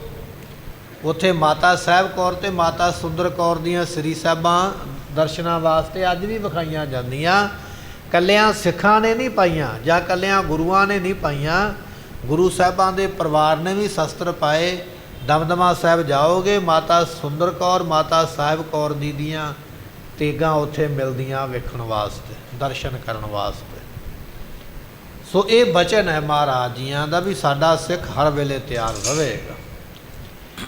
ਉੱਥੇ ਮਾਤਾ ਸਾਹਿਬ ਕੌਰ ਅਤੇ ਮਾਤਾ ਸੁੰਦਰ ਕੌਰ ਦੀਆਂ ਸ੍ਰੀ ਸਾਹਿਬਾਂ ਦਰਸ਼ਨਾਂ ਵਾਸਤੇ ਅੱਜ ਵੀ ਵਿਖਾਈਆਂ ਜਾਂਦੀਆਂ। ਕੱਲਿਆਂ ਸਿੱਖਾਂ ਨੇ ਨਹੀਂ ਪਾਈਆਂ, ਜਾਂ ਕੱਲਿਆਂ ਗੁਰੂਆਂ ਨੇ ਨਹੀਂ ਪਾਈਆਂ, ਗੁਰੂ ਸਾਹਿਬਾਂ ਦੇ ਪਰਿਵਾਰ ਨੇ ਵੀ ਸ਼ਸਤਰ ਪਾਏ। ਦਮਦਮਾ ਸਾਹਿਬ ਜਾਓਗੇ, ਮਾਤਾ ਸੁੰਦਰ ਕੌਰ, ਮਾਤਾ ਸਾਹਿਬ ਕੌਰ ਜੀ ਦੀਆਂ ਤੇਗਾਂ ਉੱਥੇ ਮਿਲਦੀਆਂ ਵੇਖਣ ਵਾਸਤੇ, ਦਰਸ਼ਨ ਕਰਨ ਵਾਸਤੇ। ਸੋ ਇਹ ਬਚਨ ਹੈ ਮਹਾਰਾਜ ਜੀਆਂ ਦਾ ਵੀ ਸਾਡਾ ਸਿੱਖ ਹਰ ਵੇਲੇ ਤਿਆਰ ਰਹੇਗਾ।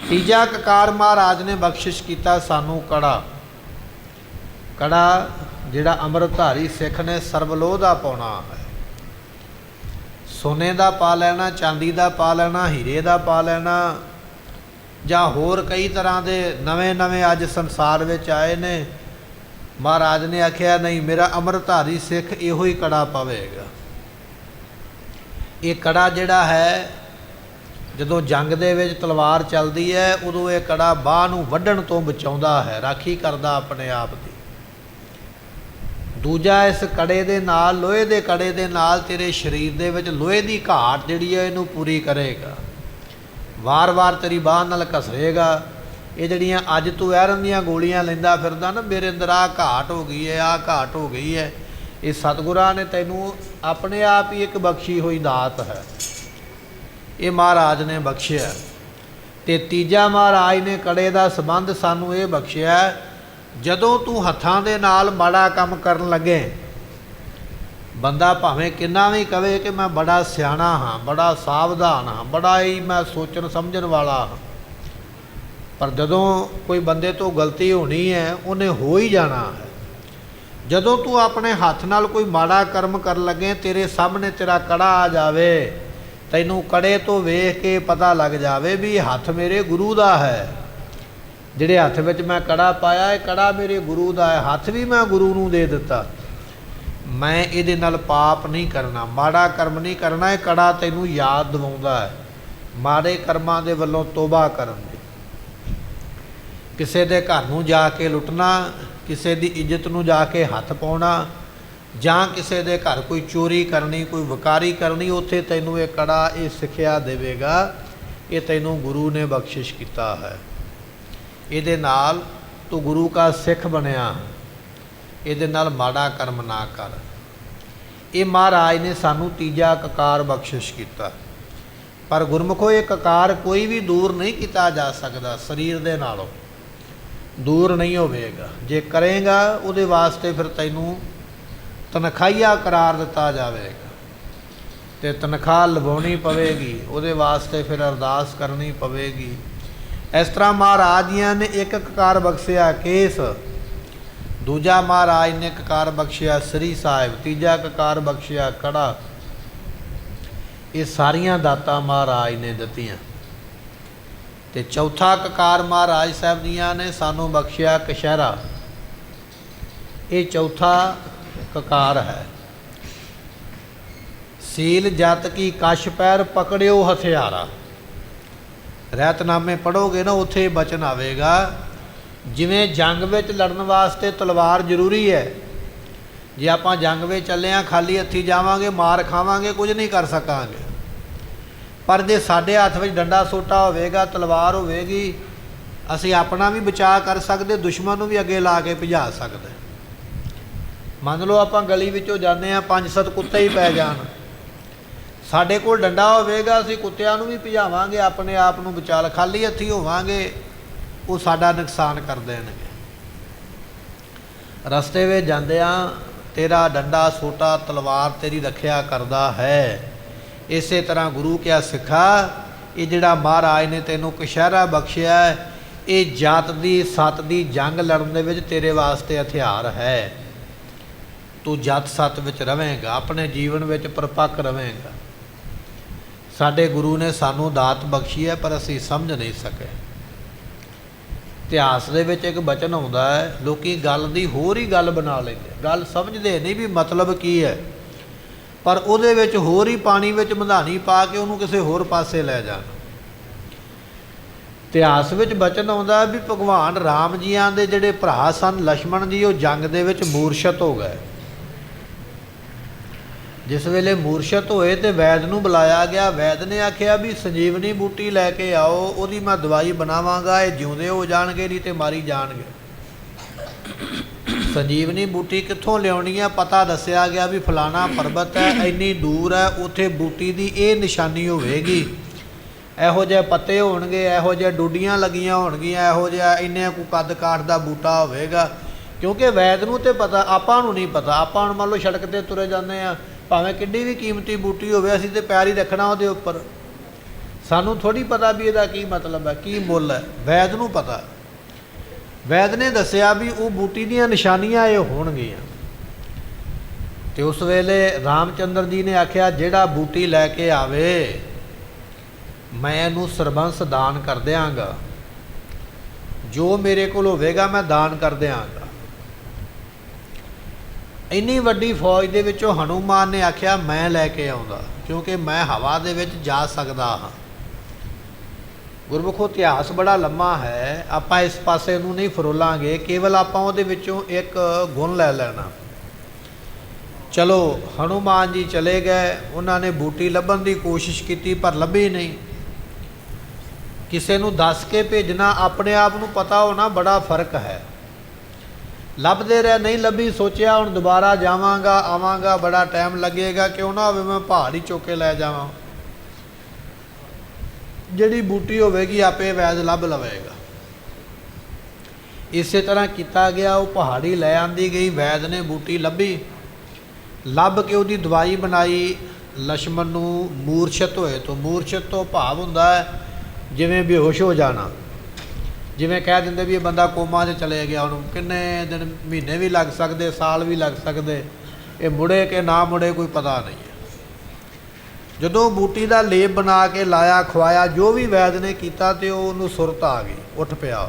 ਤੀਜਾ ਕਕਾਰ ਮਹਾਰਾਜ ਨੇ ਬਖਸ਼ਿਸ਼ ਕੀਤਾ ਸਾਨੂੰ ਕੜਾ। ਕੜਾ ਜਿਹੜਾ ਅੰਮ੍ਰਿਤਧਾਰੀ ਸਿੱਖ ਨੇ ਸਰਬਲੋਹ ਦਾ ਪਾਉਣਾ ਹੈ। ਸੋਨੇ ਦਾ ਪਾ ਲੈਣਾ, ਚਾਂਦੀ ਦਾ ਪਾ ਲੈਣਾ, ਹੀਰੇ ਦਾ ਪਾ ਲੈਣਾ, ਜਾਂ ਹੋਰ ਕਈ ਤਰ੍ਹਾਂ ਦੇ ਨਵੇਂ ਅੱਜ ਸੰਸਾਰ ਵਿੱਚ ਆਏ ਨੇ। ਮਹਾਰਾਜ ਨੇ ਆਖਿਆ ਨਹੀਂ, ਮੇਰਾ ਅੰਮ੍ਰਿਤਧਾਰੀ ਸਿੱਖ ਇਹੋ ਹੀ ਕੜਾ ਪਾਵੇਗਾ। ਇਹ ਕੜਾ ਜਿਹੜਾ ਹੈ, ਜਦੋਂ ਜੰਗ ਦੇ ਵਿੱਚ ਤਲਵਾਰ ਚੱਲਦੀ ਹੈ, ਉਦੋਂ ਇਹ ਕੜਾ ਬਾਹ ਨੂੰ ਵੱਢਣ ਤੋਂ ਬਚਾਉਂਦਾ ਹੈ, ਰਾਖੀ ਕਰਦਾ ਆਪਣੇ ਆਪ ਦੀ। ਦੂਜਾ, ਇਸ ਕੜੇ ਦੇ ਨਾਲ, ਲੋਹੇ ਦੇ ਕੜੇ ਦੇ ਨਾਲ ਤੇਰੇ ਸਰੀਰ ਦੇ ਵਿੱਚ ਲੋਹੇ ਦੀ ਘਾਟ ਜਿਹੜੀ ਹੈ ਇਹਨੂੰ ਪੂਰੀ ਕਰੇਗਾ। ਵਾਰ-ਵਾਰ ਤੇਰੀ ਬਾਹ ਨਾਲ ਘਸਰੇਗਾ। ਇਹ ਜਿਹੜੀਆਂ ਅੱਜ ਤੂੰ ਐਰਨ ਦੀਆਂ ਗੋਲੀਆਂ ਲੈਂਦਾ ਫਿਰਦਾ ਨਾ, ਮੇਰੇ ਅੰਦਰ ਆਹ ਘਾਟ ਹੋ ਗਈ ਹੈ, ਆਹ ਘਾਟ ਹੋ ਗਈ ਹੈ, ਇਹ ਸਤਿਗੁਰਾਂ ਨੇ ਤੈਨੂੰ ਆਪਣੇ ਆਪ ਹੀ ਇੱਕ ਬਖਸ਼ੀ ਹੋਈ ਦਾਤ ਹੈ, ਇਹ ਮਹਾਰਾਜ ਨੇ ਬਖਸ਼ਿਆ। ਤੇ ਤੀਜਾ ਮਹਾਰਾਜ ਨੇ ਕੜੇ ਦਾ ਸੰਬੰਧ ਸਾਨੂੰ ਇਹ ਬਖਸ਼ਿਆ, ਜਦੋਂ ਤੂੰ ਹੱਥਾਂ ਦੇ ਨਾਲ ਮਾੜਾ ਕੰਮ ਕਰਨ ਲੱਗੇ, ਬੰਦਾ ਭਾਵੇਂ ਕਿੰਨਾ ਵੀ ਕਵੇ ਕਿ ਮੈਂ ਬੜਾ ਸਿਆਣਾ ਹਾਂ, ਬੜਾ ਸਾਵਧਾਨ ਹਾਂ, ਬੜਾ ਹੀ ਮੈਂ ਸੋਚਣ ਸਮਝਣ ਵਾਲਾ ਹਾਂ, ਪਰ ਜਦੋਂ ਕੋਈ ਬੰਦੇ ਤੋਂ ਗਲਤੀ ਹੋਣੀ ਹੈ ਉਹਨੇ ਹੋ ਹੀ ਜਾਣਾ ਹੈ। ਜਦੋਂ ਤੂੰ ਆਪਣੇ ਹੱਥ ਨਾਲ ਕੋਈ ਮਾੜਾ ਕਰਮ ਕਰਨ ਲੱਗੇ, ਤੇਰੇ ਸਾਹਮਣੇ ਤੇਰਾ ਕੜਾ ਆ ਜਾਵੇ, ਤੈਨੂੰ ਕੜੇ ਤੋਂ ਵੇਖ ਕੇ ਪਤਾ ਲੱਗ ਜਾਵੇ ਵੀ ਇਹ ਹੱਥ ਮੇਰੇ ਗੁਰੂ ਦਾ ਹੈ, ਜਿਹੜੇ ਹੱਥ ਵਿੱਚ ਮੈਂ ਕੜਾ ਪਾਇਆ ਇਹ ਕੜਾ ਮੇਰੇ ਗੁਰੂ ਦਾ ਹੈ, ਹੱਥ ਵੀ ਮੈਂ ਗੁਰੂ ਨੂੰ ਦੇ ਦਿੱਤਾ, ਮੈਂ ਇਹਦੇ ਨਾਲ ਪਾਪ ਨਹੀਂ ਕਰਨਾ, ਮਾੜਾ ਕਰਮ ਨਹੀਂ ਕਰਨਾ, ਇਹ ਕੜਾ ਤੈਨੂੰ ਯਾਦ ਦਿਵਾਉਂਦਾ ਹੈ ਮਾੜੇ ਕਰਮਾਂ ਦੇ ਵੱਲੋਂ ਤੋਬਾ ਕਰਨ ਦੀ। ਕਿਸੇ ਦੇ ਘਰ ਨੂੰ ਜਾ ਕੇ ਲੁੱਟਣਾ, ਕਿਸੇ ਦੀ ਇੱਜ਼ਤ ਨੂੰ ਜਾ ਕੇ ਹੱਥ ਪਾਉਣਾ, ਜਾਂ ਕਿਸੇ ਦੇ ਘਰ ਕੋਈ ਚੋਰੀ ਕਰਨੀ, ਕੋਈ ਵਕਾਰੀ ਕਰਨੀ, ਉੱਥੇ ਤੈਨੂੰ ਇਹ ਕੜਾ ਇਹ ਸਿੱਖਿਆ ਦੇਵੇਗਾ, ਇਹ ਤੈਨੂੰ ਗੁਰੂ ਨੇ ਬਖਸ਼ਿਸ਼ ਕੀਤਾ ਹੈ, ਇਹਦੇ ਨਾਲ ਤੂੰ ਗੁਰੂ ਦਾ ਸਿੱਖ ਬਣਿਆ, ਇਹਦੇ ਨਾਲ ਮਾੜਾ ਕਰਮ ਨਾ ਕਰ। ਇਹ ਮਹਾਰਾਜ ਨੇ ਸਾਨੂੰ ਤੀਜਾ ਕਕਾਰ ਬਖਸ਼ਿਸ਼ ਕੀਤਾ। ਪਰ ਗੁਰਮੁਖੋ ਇਹ ਕਕਾਰ ਕੋਈ ਵੀ ਦੂਰ ਨਹੀਂ ਕੀਤਾ ਜਾ ਸਕਦਾ, ਸਰੀਰ ਦੇ ਨਾਲੋਂ ਦੂਰ ਨਹੀਂ ਹੋਵੇਗਾ। ਜੇ ਕਰੇਗਾ ਉਹਦੇ ਵਾਸਤੇ ਫਿਰ ਤੈਨੂੰ ਤਨਖਾਹੀਆ ਕਰਾਰ ਦਿੱਤਾ ਜਾਵੇਗਾ, ਅਤੇ ਤਨਖਾਹ ਲਵਾਉਣੀ ਪਵੇਗੀ, ਉਹਦੇ ਵਾਸਤੇ ਫਿਰ ਅਰਦਾਸ ਕਰਨੀ ਪਵੇਗੀ। ਇਸ ਤਰ੍ਹਾਂ ਮਹਾਰਾਜ ਜੀਆਂ ਨੇ ਇੱਕ ਕਕਾਰ ਬਖਸ਼ਿਆ ਕੇਸ, ਦੂਜਾ ਮਹਾਰਾਜ ਨੇ ਕਕਾਰ ਬਖਸ਼ਿਆ ਸ੍ਰੀ ਸਾਹਿਬ, ਤੀਜਾ ਕਕਾਰ ਬਖਸ਼ਿਆ ਕੜਾ। ਇਹ ਸਾਰੀਆਂ ਦਾਤਾਂ ਮਹਾਰਾਜ ਨੇ ਦਿੱਤੀਆਂ। ਤੇ ਚੌਥਾ ਕਕਾਰ ਮਹਾਰਾਜ ਸਾਹਿਬ ਦੀਆਂ ਨੇ ਸਾਨੂੰ ਬਖਸ਼ਿਆ ਕਛਹਿਰਾ। ਇਹ ਚੌਥਾ ਕਕਾਰ ਹੈ। ਸੀਲ ਜਤ ਕੀ ਕਛ ਪੈਰ ਪਕੜਿਓ ਹਥਿਆਰਾ। ਰਹਿਤਨਾਮੇ ਪੜ੍ਹੋਗੇ ਨਾ, ਉੱਥੇ ਬਚਨ ਆਵੇਗਾ, ਜਿਵੇਂ ਜੰਗ ਵਿੱਚ ਲੜਨ ਵਾਸਤੇ ਤਲਵਾਰ ਜ਼ਰੂਰੀ ਹੈ, ਜੇ ਆਪਾਂ ਜੰਗ ਵਿੱਚ ਚੱਲੇ ਹਾਂ ਖਾਲੀ ਹੱਥੀ ਜਾਵਾਂਗੇ, ਮਾਰ ਖਾਵਾਂਗੇ, ਕੁਝ ਨਹੀਂ ਕਰ ਸਕਾਂਗੇ। ਪਰ ਜੇ ਸਾਡੇ ਹੱਥ ਵਿੱਚ ਡੰਡਾ ਸੋਟਾ ਹੋਵੇਗਾ, ਤਲਵਾਰ ਹੋਵੇਗੀ, ਅਸੀਂ ਆਪਣਾ ਵੀ ਬਚਾਅ ਕਰ ਸਕਦੇ, ਦੁਸ਼ਮਣ ਨੂੰ ਵੀ ਅੱਗੇ ਲਾ ਕੇ ਭਜਾ ਸਕਦੇ। ਮੰਨ ਲਓ ਆਪਾਂ ਗਲੀ ਵਿੱਚੋਂ ਜਾਂਦੇ ਹਾਂ, 5-7 ਕੁੱਤੇ ਹੀ ਪੈ ਜਾਣ, ਸਾਡੇ ਕੋਲ ਡੰਡਾ ਹੋਵੇਗਾ, ਅਸੀਂ ਕੁੱਤਿਆਂ ਨੂੰ ਵੀ ਭਜਾਵਾਂਗੇ, ਆਪਣੇ ਆਪ ਨੂੰ ਬਚਾ ਲ। ਖਾਲੀ ਹੱਥੀ ਹੋਵਾਂਗੇ, ਉਹ ਸਾਡਾ ਨੁਕਸਾਨ ਕਰ ਦੇਣਗੇ। ਰਸਤੇ ਵਿੱਚ ਜਾਂਦਿਆਂ ਤੇਰਾ ਡੰਡਾ ਸੋਟਾ ਤਲਵਾਰ ਤੇਰੀ ਰੱਖਿਆ ਕਰਦਾ ਹੈ। ਇਸੇ ਤਰ੍ਹਾਂ ਗੁਰੂ ਕਿਆ ਸਿੱਖਾ, ਇਹ ਜਿਹੜਾ ਮਹਾਰਾਜ ਨੇ ਤੈਨੂੰ ਕਛਹਿਰਾ ਬਖਸ਼ਿਆ, ਇਹ ਜਾਤ ਦੀ ਸੱਤ ਦੀ ਜੰਗ ਲੜਨ ਦੇ ਵਿੱਚ ਤੇਰੇ ਵਾਸਤੇ ਹਥਿਆਰ ਹੈ। ਤੂੰ ਜਤ ਸੱਤ ਵਿੱਚ ਰਵੇਂਗਾ, ਆਪਣੇ ਜੀਵਨ ਵਿੱਚ ਪਰਪੱਕ ਰਵੇਂਗਾ। ਸਾਡੇ ਗੁਰੂ ਨੇ ਸਾਨੂੰ ਦਾਤ ਬਖਸ਼ੀ ਹੈ, ਪਰ ਅਸੀਂ ਸਮਝ ਨਹੀਂ ਸਕੇ। ਇਤਿਹਾਸ ਦੇ ਵਿੱਚ ਇੱਕ ਬਚਨ ਆਉਂਦਾ ਹੈ, ਲੋਕੀ ਗੱਲ ਦੀ ਹੋਰ ਹੀ ਗੱਲ ਬਣਾ ਲੈਂਦੇ, ਗੱਲ ਸਮਝਦੇ ਨਹੀਂ ਵੀ ਮਤਲਬ ਕੀ ਹੈ, ਪਰ ਉਹਦੇ ਵਿੱਚ ਹੋਰ ਹੀ ਪਾਣੀ ਵਿੱਚ ਮਧਾਣੀ ਪਾ ਕੇ ਉਹਨੂੰ ਕਿਸੇ ਹੋਰ ਪਾਸੇ ਲੈ ਜਾਣ। ਇਤਿਹਾਸ ਵਿੱਚ ਬਚਨ ਆਉਂਦਾ ਵੀ ਭਗਵਾਨ ਰਾਮ ਜੀਆਂ ਦੇ ਜਿਹੜੇ ਭਰਾ ਸਨ ਲਛਮਣ ਜੀ, ਉਹ ਜੰਗ ਦੇ ਵਿੱਚ ਮੂਰਛਤ ਹੋ ਗਏ। ਜਿਸ ਵੇਲੇ ਮੂਰਛਤ ਹੋਏ ਤੇ ਵੈਦ ਨੂੰ ਬੁਲਾਇਆ ਗਿਆ। ਵੈਦ ਨੇ ਆਖਿਆ ਵੀ ਸੰਜੀਵਨੀ ਬੂਟੀ ਲੈ ਕੇ ਆਓ, ਉਹਦੀ ਮੈਂ ਦਵਾਈ ਬਣਾਵਾਂਗਾ, ਇਹ ਜਿਉਂਦੇ ਹੋ ਜਾਣਗੇ, ਨਹੀਂ ਤੇ ਮਾਰੀ ਜਾਣਗੇ। ਸੰਜੀਵਨੀ ਬੂਟੀ ਕਿੱਥੋਂ ਲਿਆਉਣੀ ਹੈ? ਪਤਾ ਦੱਸਿਆ ਗਿਆ ਵੀ ਫਲਾਣਾ ਪਰਬਤ ਹੈ, ਇੰਨੀ ਦੂਰ ਹੈ, ਉੱਥੇ ਬੂਟੀ ਦੀ ਇਹ ਨਿਸ਼ਾਨੀ ਹੋਵੇਗੀ, ਇਹੋ ਜਿਹੇ ਪੱਤੇ ਹੋਣਗੇ, ਇਹੋ ਜਿਹੇ ਡੂਡੀਆਂ ਲੱਗੀਆਂ ਹੋਣਗੀਆਂ, ਇਹੋ ਜਿਹਾ ਇੰਨੇ ਕੁ ਕੱਦ ਕਾਠ ਦਾ ਬੂਟਾ ਹੋਵੇਗਾ। ਕਿਉਂਕਿ ਵੈਦ ਨੂੰ ਤਾਂ ਪਤਾ, ਆਪਾਂ ਨੂੰ ਨਹੀਂ ਪਤਾ। ਆਪਾਂ ਹੁਣ ਮੰਨ ਲਓ ਸੜਕ 'ਤੇ ਤੁਰੇ ਜਾਂਦੇ ਹਾਂ, ਭਾਵੇਂ ਕਿੱਡੀ ਵੀ ਕੀਮਤੀ ਬੂਟੀ ਹੋਵੇ, ਅਸੀਂ ਤਾਂ ਪੈਰ ਹੀ ਰੱਖਣਾ ਉਹਦੇ ਉੱਪਰ, ਸਾਨੂੰ ਥੋੜ੍ਹੀ ਪਤਾ ਵੀ ਇਹਦਾ ਕੀ ਮਤਲਬ ਹੈ, ਕੀ ਮੁੱਲ ਹੈ। ਵੈਦ ਨੂੰ ਪਤਾ। ਵੈਦ ਨੇ ਦੱਸਿਆ ਵੀ ਉਹ ਬੂਟੀ ਦੀਆਂ ਨਿਸ਼ਾਨੀਆਂ ਇਹ ਹੋਣਗੀਆਂ। ਅਤੇ ਉਸ ਵੇਲੇ ਰਾਮਚੰਦਰ ਜੀ ਨੇ ਆਖਿਆ, ਜਿਹੜਾ ਬੂਟੀ ਲੈ ਕੇ ਆਵੇ ਮੈਂ ਇਹਨੂੰ ਸਰਬੰਸ ਦਾਨ ਕਰ ਦਿਆਂਗਾ, ਜੋ ਮੇਰੇ ਕੋਲ ਹੋਵੇਗਾ ਮੈਂ ਦਾਨ ਕਰ ਦਿਆਂਗਾ। ਇੰਨੀ ਵੱਡੀ ਫੌਜ ਦੇ ਵਿੱਚੋਂ ਹਨੂੰਮਾਨ ਨੇ ਆਖਿਆ ਮੈਂ ਲੈ ਕੇ ਆਉਂਦਾ, ਕਿਉਂਕਿ ਮੈਂ ਹਵਾ ਦੇ ਵਿੱਚ ਜਾ ਸਕਦਾ ਹਾਂ। ਗੁਰਮੁਖੋ ਇਤਿਹਾਸ ਬੜਾ ਲੰਮਾ ਹੈ, ਆਪਾਂ ਇਸ ਪਾਸੇ ਨੂੰ ਨਹੀਂ ਫਰੋਲਾਂਗੇ, ਕੇਵਲ ਆਪਾਂ ਉਹਦੇ ਵਿੱਚੋਂ ਇੱਕ ਗੁਣ ਲੈ ਲੈਣਾ। ਚਲੋ ਹਨੂੰਮਾਨ ਜੀ ਚਲੇ ਗਏ, ਉਹਨਾਂ ਨੇ ਬੂਟੀ ਲੱਭਣ ਦੀ ਕੋਸ਼ਿਸ਼ ਕੀਤੀ ਪਰ ਲੱਭੀ ਨਹੀਂ। ਕਿਸੇ ਨੂੰ ਦੱਸ ਕੇ ਭੇਜਣਾ, ਆਪਣੇ ਆਪ ਨੂੰ ਪਤਾ ਹੋਣਾ, ਬੜਾ ਫਰਕ ਹੈ। ਲੱਭਦੇ ਰਹੇ, ਨਹੀਂ ਲੱਭੀ, ਸੋਚਿਆ ਹੁਣ ਦੁਬਾਰਾ ਜਾਵਾਂਗਾ ਆਵਾਂਗਾ, ਬੜਾ ਟਾਈਮ ਲੱਗੇਗਾ, ਕਿਉਂ ਨਾ ਹੋਵੇ ਮੈਂ ਪਹਾੜ ਹੀ ਚੁੱਕ ਕੇ ਲੈ ਜਾਵਾਂ। ਜਿਹੜੀ ਬੂਟੀ ਹੋਵੇਗੀ ਆਪੇ ਵੈਦ ਲੱਭ ਲਵੇਗਾ। ਇਸੇ ਤਰ੍ਹਾਂ ਕੀਤਾ ਗਿਆ। ਉਹ ਪਹਾੜੀ ਲੈ ਆਂਦੀ ਗਈ, ਵੈਦ ਨੇ ਬੂਟੀ ਲੱਭੀ, ਲੱਭ ਕੇ ਉਹਦੀ ਦਵਾਈ ਬਣਾਈ। ਲਛਮਣ ਨੂੰ ਮੂਰਛਤ ਹੋਏ ਤੋਂ, ਮੂਰਛਤ ਤੋਂ ਭਾਵ ਹੁੰਦਾ ਹੈ ਜਿਵੇਂ ਬੇਹੋਸ਼ ਹੋ ਜਾਣਾ, ਜਿਵੇਂ ਕਹਿ ਦਿੰਦੇ ਵੀ ਇਹ ਬੰਦਾ ਕੋਮਾ 'ਚ ਚਲੇ ਗਿਆ, ਉਹਨੂੰ ਕਿੰਨੇ ਦਿਨ ਮਹੀਨੇ ਵੀ ਲੱਗ ਸਕਦੇ, ਸਾਲ ਵੀ ਲੱਗ ਸਕਦੇ, ਇਹ ਮੁੜੇ ਕਿ ਨਾ ਮੁੜੇ ਕੋਈ ਪਤਾ ਨਹੀਂ ਹੈ। ਜਦੋਂ ਬੂਟੀ ਦਾ ਲੇਪ ਬਣਾ ਕੇ ਲਾਇਆ, ਖਵਾਇਆ, ਜੋ ਵੀ ਵੈਦ ਨੇ ਕੀਤਾ, ਤੇ ਉਹਨੂੰ ਸੁਰਤ ਆ ਗਈ, ਉੱਠ ਪਿਆ।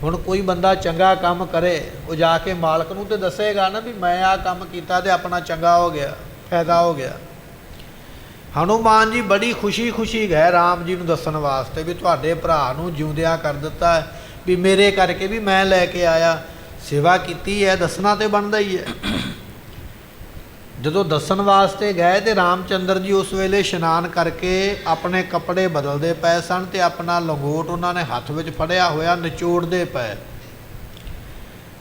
ਹੁਣ ਕੋਈ ਬੰਦਾ ਚੰਗਾ ਕੰਮ ਕਰੇ, ਉਹ ਜਾ ਕੇ ਮਾਲਕ ਨੂੰ ਤੇ ਦੱਸੇਗਾ ਨਾ ਵੀ ਮੈਂ ਆਹ ਕੰਮ ਕੀਤਾ ਤੇ ਆਪਣਾ ਚੰਗਾ ਹੋ ਗਿਆ, ਫਾਇਦਾ ਹੋ ਗਿਆ। ਹਨੂੰਮਾਨ ਜੀ ਬੜੀ ਖੁਸ਼ੀ ਗਏ ਰਾਮ ਜੀ ਨੂੰ ਦੱਸਣ ਵਾਸਤੇ ਵੀ ਤੁਹਾਡੇ ਭਰਾ ਨੂੰ ਜਿਉਂਦਿਆਂ ਕਰ ਦਿੱਤਾ ਹੈ, ਵੀ ਮੇਰੇ ਕਰਕੇ ਵੀ ਮੈਂ ਲੈ ਕੇ ਆਇਆ, ਸੇਵਾ ਕੀਤੀ ਹੈ, ਦੱਸਣਾ ਤੇ ਬਣਦਾ ਹੀ ਹੈ। ਜਦੋਂ ਦੱਸਣ ਵਾਸਤੇ ਗਏ ਤੇ ਰਾਮਚੰਦਰ ਜੀ ਉਸ ਵੇਲੇ ਇਸ਼ਨਾਨ ਕਰਕੇ ਆਪਣੇ ਕੱਪੜੇ ਬਦਲਦੇ ਪਏ ਸਨ ਤੇ ਆਪਣਾ ਲੰਗੋਟ ਉਹਨਾਂ ਨੇ ਹੱਥ ਵਿੱਚ ਫੜਿਆ ਹੋਇਆ ਨਿਚੋੜਦੇ ਪਏ।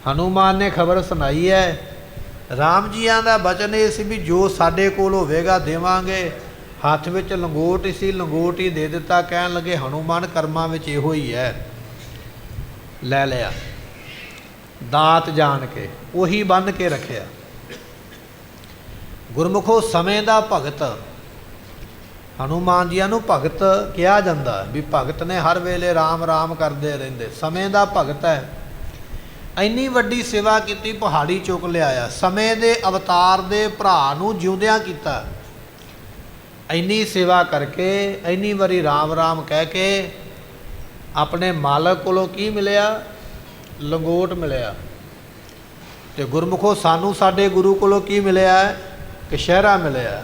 ਹਨੂੰਮਾਨ ਨੇ ਖਬਰ ਸੁਣਾਈ ਹੈ। ਰਾਮ ਜੀਆਂ ਦਾ ਬਚਨ ਇਹ ਸੀ ਵੀ ਜੋ ਸਾਡੇ ਕੋਲ ਹੋਵੇਗਾ ਦੇਵਾਂਗੇ। ਹੱਥ ਵਿੱਚ ਲੰਗੋਟ ਸੀ, ਲੰਗੋਟ ਹੀ ਦੇ ਦਿੱਤਾ। ਕਹਿਣ ਲੱਗੇ ਹਨੂੰਮਾਨ ਕਰਮਾਂ ਵਿੱਚ ਇਹੋ ਹੀ ਹੈ। ਲੈ ਲਿਆ ਦਾਤ ਜਾਣ ਕੇ, ਉਹੀ ਬੰਨ੍ਹ ਕੇ ਰੱਖਿਆ। ਗੁਰਮੁਖੋ ਸਮੇਂ ਦਾ ਭਗਤ, ਹਨੂੰਮਾਨ ਜੀਆਂ ਨੂੰ ਭਗਤ ਕਿਹਾ ਜਾਂਦਾ ਵੀ ਭਗਤ ਨੇ ਹਰ ਵੇਲੇ ਰਾਮ ਰਾਮ ਕਰਦੇ ਰਹਿੰਦੇ। ਸਮੇਂ ਦਾ ਭਗਤ ਹੈ। ਇੰਨੀ ਵੱਡੀ ਸੇਵਾ ਕੀਤੀ, ਪਹਾੜੀ ਚੁੱਕ ਲਿਆਇਆ, ਸਮੇਂ ਦੇ ਅਵਤਾਰ ਦੇ ਭਰਾ ਨੂੰ ਜਿਉਂਦਿਆਂ ਕੀਤਾ। ਇੰਨੀ ਸੇਵਾ ਕਰਕੇ, ਇੰਨੀ ਵਾਰੀ ਰਾਮ ਰਾਮ ਕਹਿ ਕੇ ਆਪਣੇ ਮਾਲਕ ਕੋਲੋਂ ਕੀ ਮਿਲਿਆ? ਲੰਗੋਟ ਮਿਲਿਆ। ਤੇ ਗੁਰਮੁਖੋ ਸਾਨੂੰ ਸਾਡੇ ਗੁਰੂ ਕੋਲੋਂ ਕੀ ਮਿਲਿਆ? ਕਸ਼ਹਿਰਾ ਮਿਲਿਆ।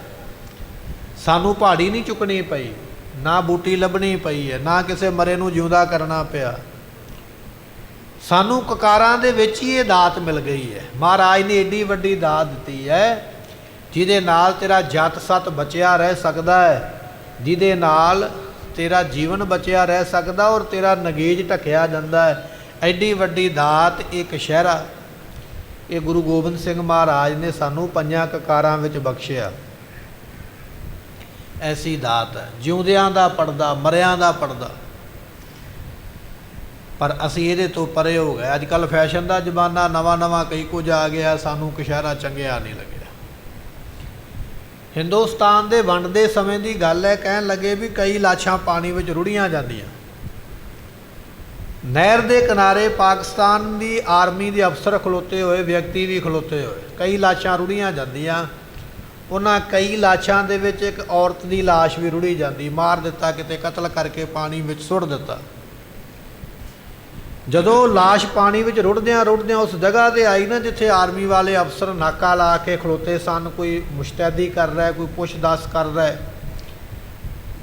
ਸਾਨੂੰ ਪਹਾੜੀ ਨਹੀਂ ਚੁੱਕਣੀ ਪਈ, ਨਾ ਬੂਟੀ ਲੱਭਣੀ ਪਈ ਹੈ, ਨਾ ਕਿਸੇ ਮਰੇ ਨੂੰ ਜਿਉਂਦਾ ਕਰਨਾ ਪਿਆ। ਸਾਨੂੰ ਕਕਾਰਾਂ ਦੇ ਵਿੱਚ ਹੀ ਇਹ ਦਾਤ ਮਿਲ ਗਈ ਹੈ। ਮਹਾਰਾਜ ਨੇ ਏਡੀ ਵੱਡੀ ਦਾਤ ਦਿੱਤੀ ਹੈ ਜਿਹਦੇ ਨਾਲ ਤੇਰਾ ਜਤ ਸਤ ਬਚਿਆ ਰਹਿ ਸਕਦਾ ਹੈ, ਜਿਹਦੇ ਨਾਲ ਤੇਰਾ ਜੀਵਨ ਬਚਿਆ ਰਹਿ ਸਕਦਾ ਔਰ ਤੇਰਾ ਨਗੇਜ ਢਕਿਆ ਜਾਂਦਾ ਹੈ। ਐਡੀ ਵੱਡੀ ਦਾਤ ਇਹ ਕਸ਼ਹਿਰਾ, ਇਹ ਗੁਰੂ ਗੋਬਿੰਦ ਸਿੰਘ ਮਹਾਰਾਜ ਨੇ ਸਾਨੂੰ ਪੰਜਾਂ ਕਕਾਰਾਂ ਵਿੱਚ ਬਖਸ਼ਿਆ। ਐਸੀ ਦਾਤ ਹੈ, ਜਿਉਂਦਿਆਂ ਦਾ ਪੜਦਾ, ਮਰਿਆਂ ਦਾ ਪੜਦਾ। ਪਰ ਅਸੀਂ ਇਹਦੇ ਤੋਂ ਪਰੇ ਹੋ ਗਏ। ਅੱਜ ਕੱਲ੍ਹ ਫੈਸ਼ਨ ਦਾ ਜ਼ਮਾਨਾ, ਨਵਾਂ ਕਈ ਕੁਝ ਆ ਗਿਆ, ਸਾਨੂੰ ਕਸ਼ਹਿਰਾ ਚੰਗਿਆ ਨਹੀਂ ਲੱਗਿਆ। ਹਿੰਦੁਸਤਾਨ ਦੇ ਵੰਡ ਦੇ ਸਮੇਂ ਦੀ ਗੱਲ ਹੈ। ਕਹਿਣ ਲੱਗੇ ਵੀ ਕਈ ਲਾਸ਼ਾਂ ਪਾਣੀ ਵਿੱਚ ਰੁੜੀਆਂ ਜਾਂਦੀਆਂ। ਨਹਿਰ ਦੇ ਕਿਨਾਰੇ ਪਾਕਿਸਤਾਨ ਦੀ ਆਰਮੀ ਦੇ ਅਫਸਰ ਖਲੋਤੇ ਹੋਏ, ਵਿਅਕਤੀ ਵੀ ਖਲੋਤੇ ਹੋਏ, ਕਈ ਲਾਸ਼ਾਂ ਰੁੜੀਆਂ ਜਾਂਦੀਆਂ। ਉਹਨਾਂ ਕਈ ਲਾਸ਼ਾਂ ਦੇ ਵਿੱਚ ਇੱਕ ਔਰਤ ਦੀ ਲਾਸ਼ ਵੀ ਰੁੜੀ ਜਾਂਦੀ। ਮਾਰ ਦਿੱਤਾ, ਕਿਤੇ ਕਤਲ ਕਰਕੇ ਪਾਣੀ ਵਿੱਚ ਸੁੱਟ ਦਿੱਤਾ। ਜਦੋਂ ਲਾਸ਼ ਪਾਣੀ ਵਿੱਚ ਰੁੜਦਿਆਂ ਉਸ ਜਗ੍ਹਾ 'ਤੇ ਆਈ ਨਾ ਜਿੱਥੇ ਆਰਮੀ ਵਾਲੇ ਅਫਸਰ ਨਾਕਾ ਲਾ ਕੇ ਖਲੋਤੇ ਸਨ, ਕੋਈ ਮੁਸ਼ਤੈਦੀ ਕਰ ਰਿਹਾ, ਕੋਈ ਪੁੱਛ ਦੱਸ ਕਰ ਰਿਹਾ।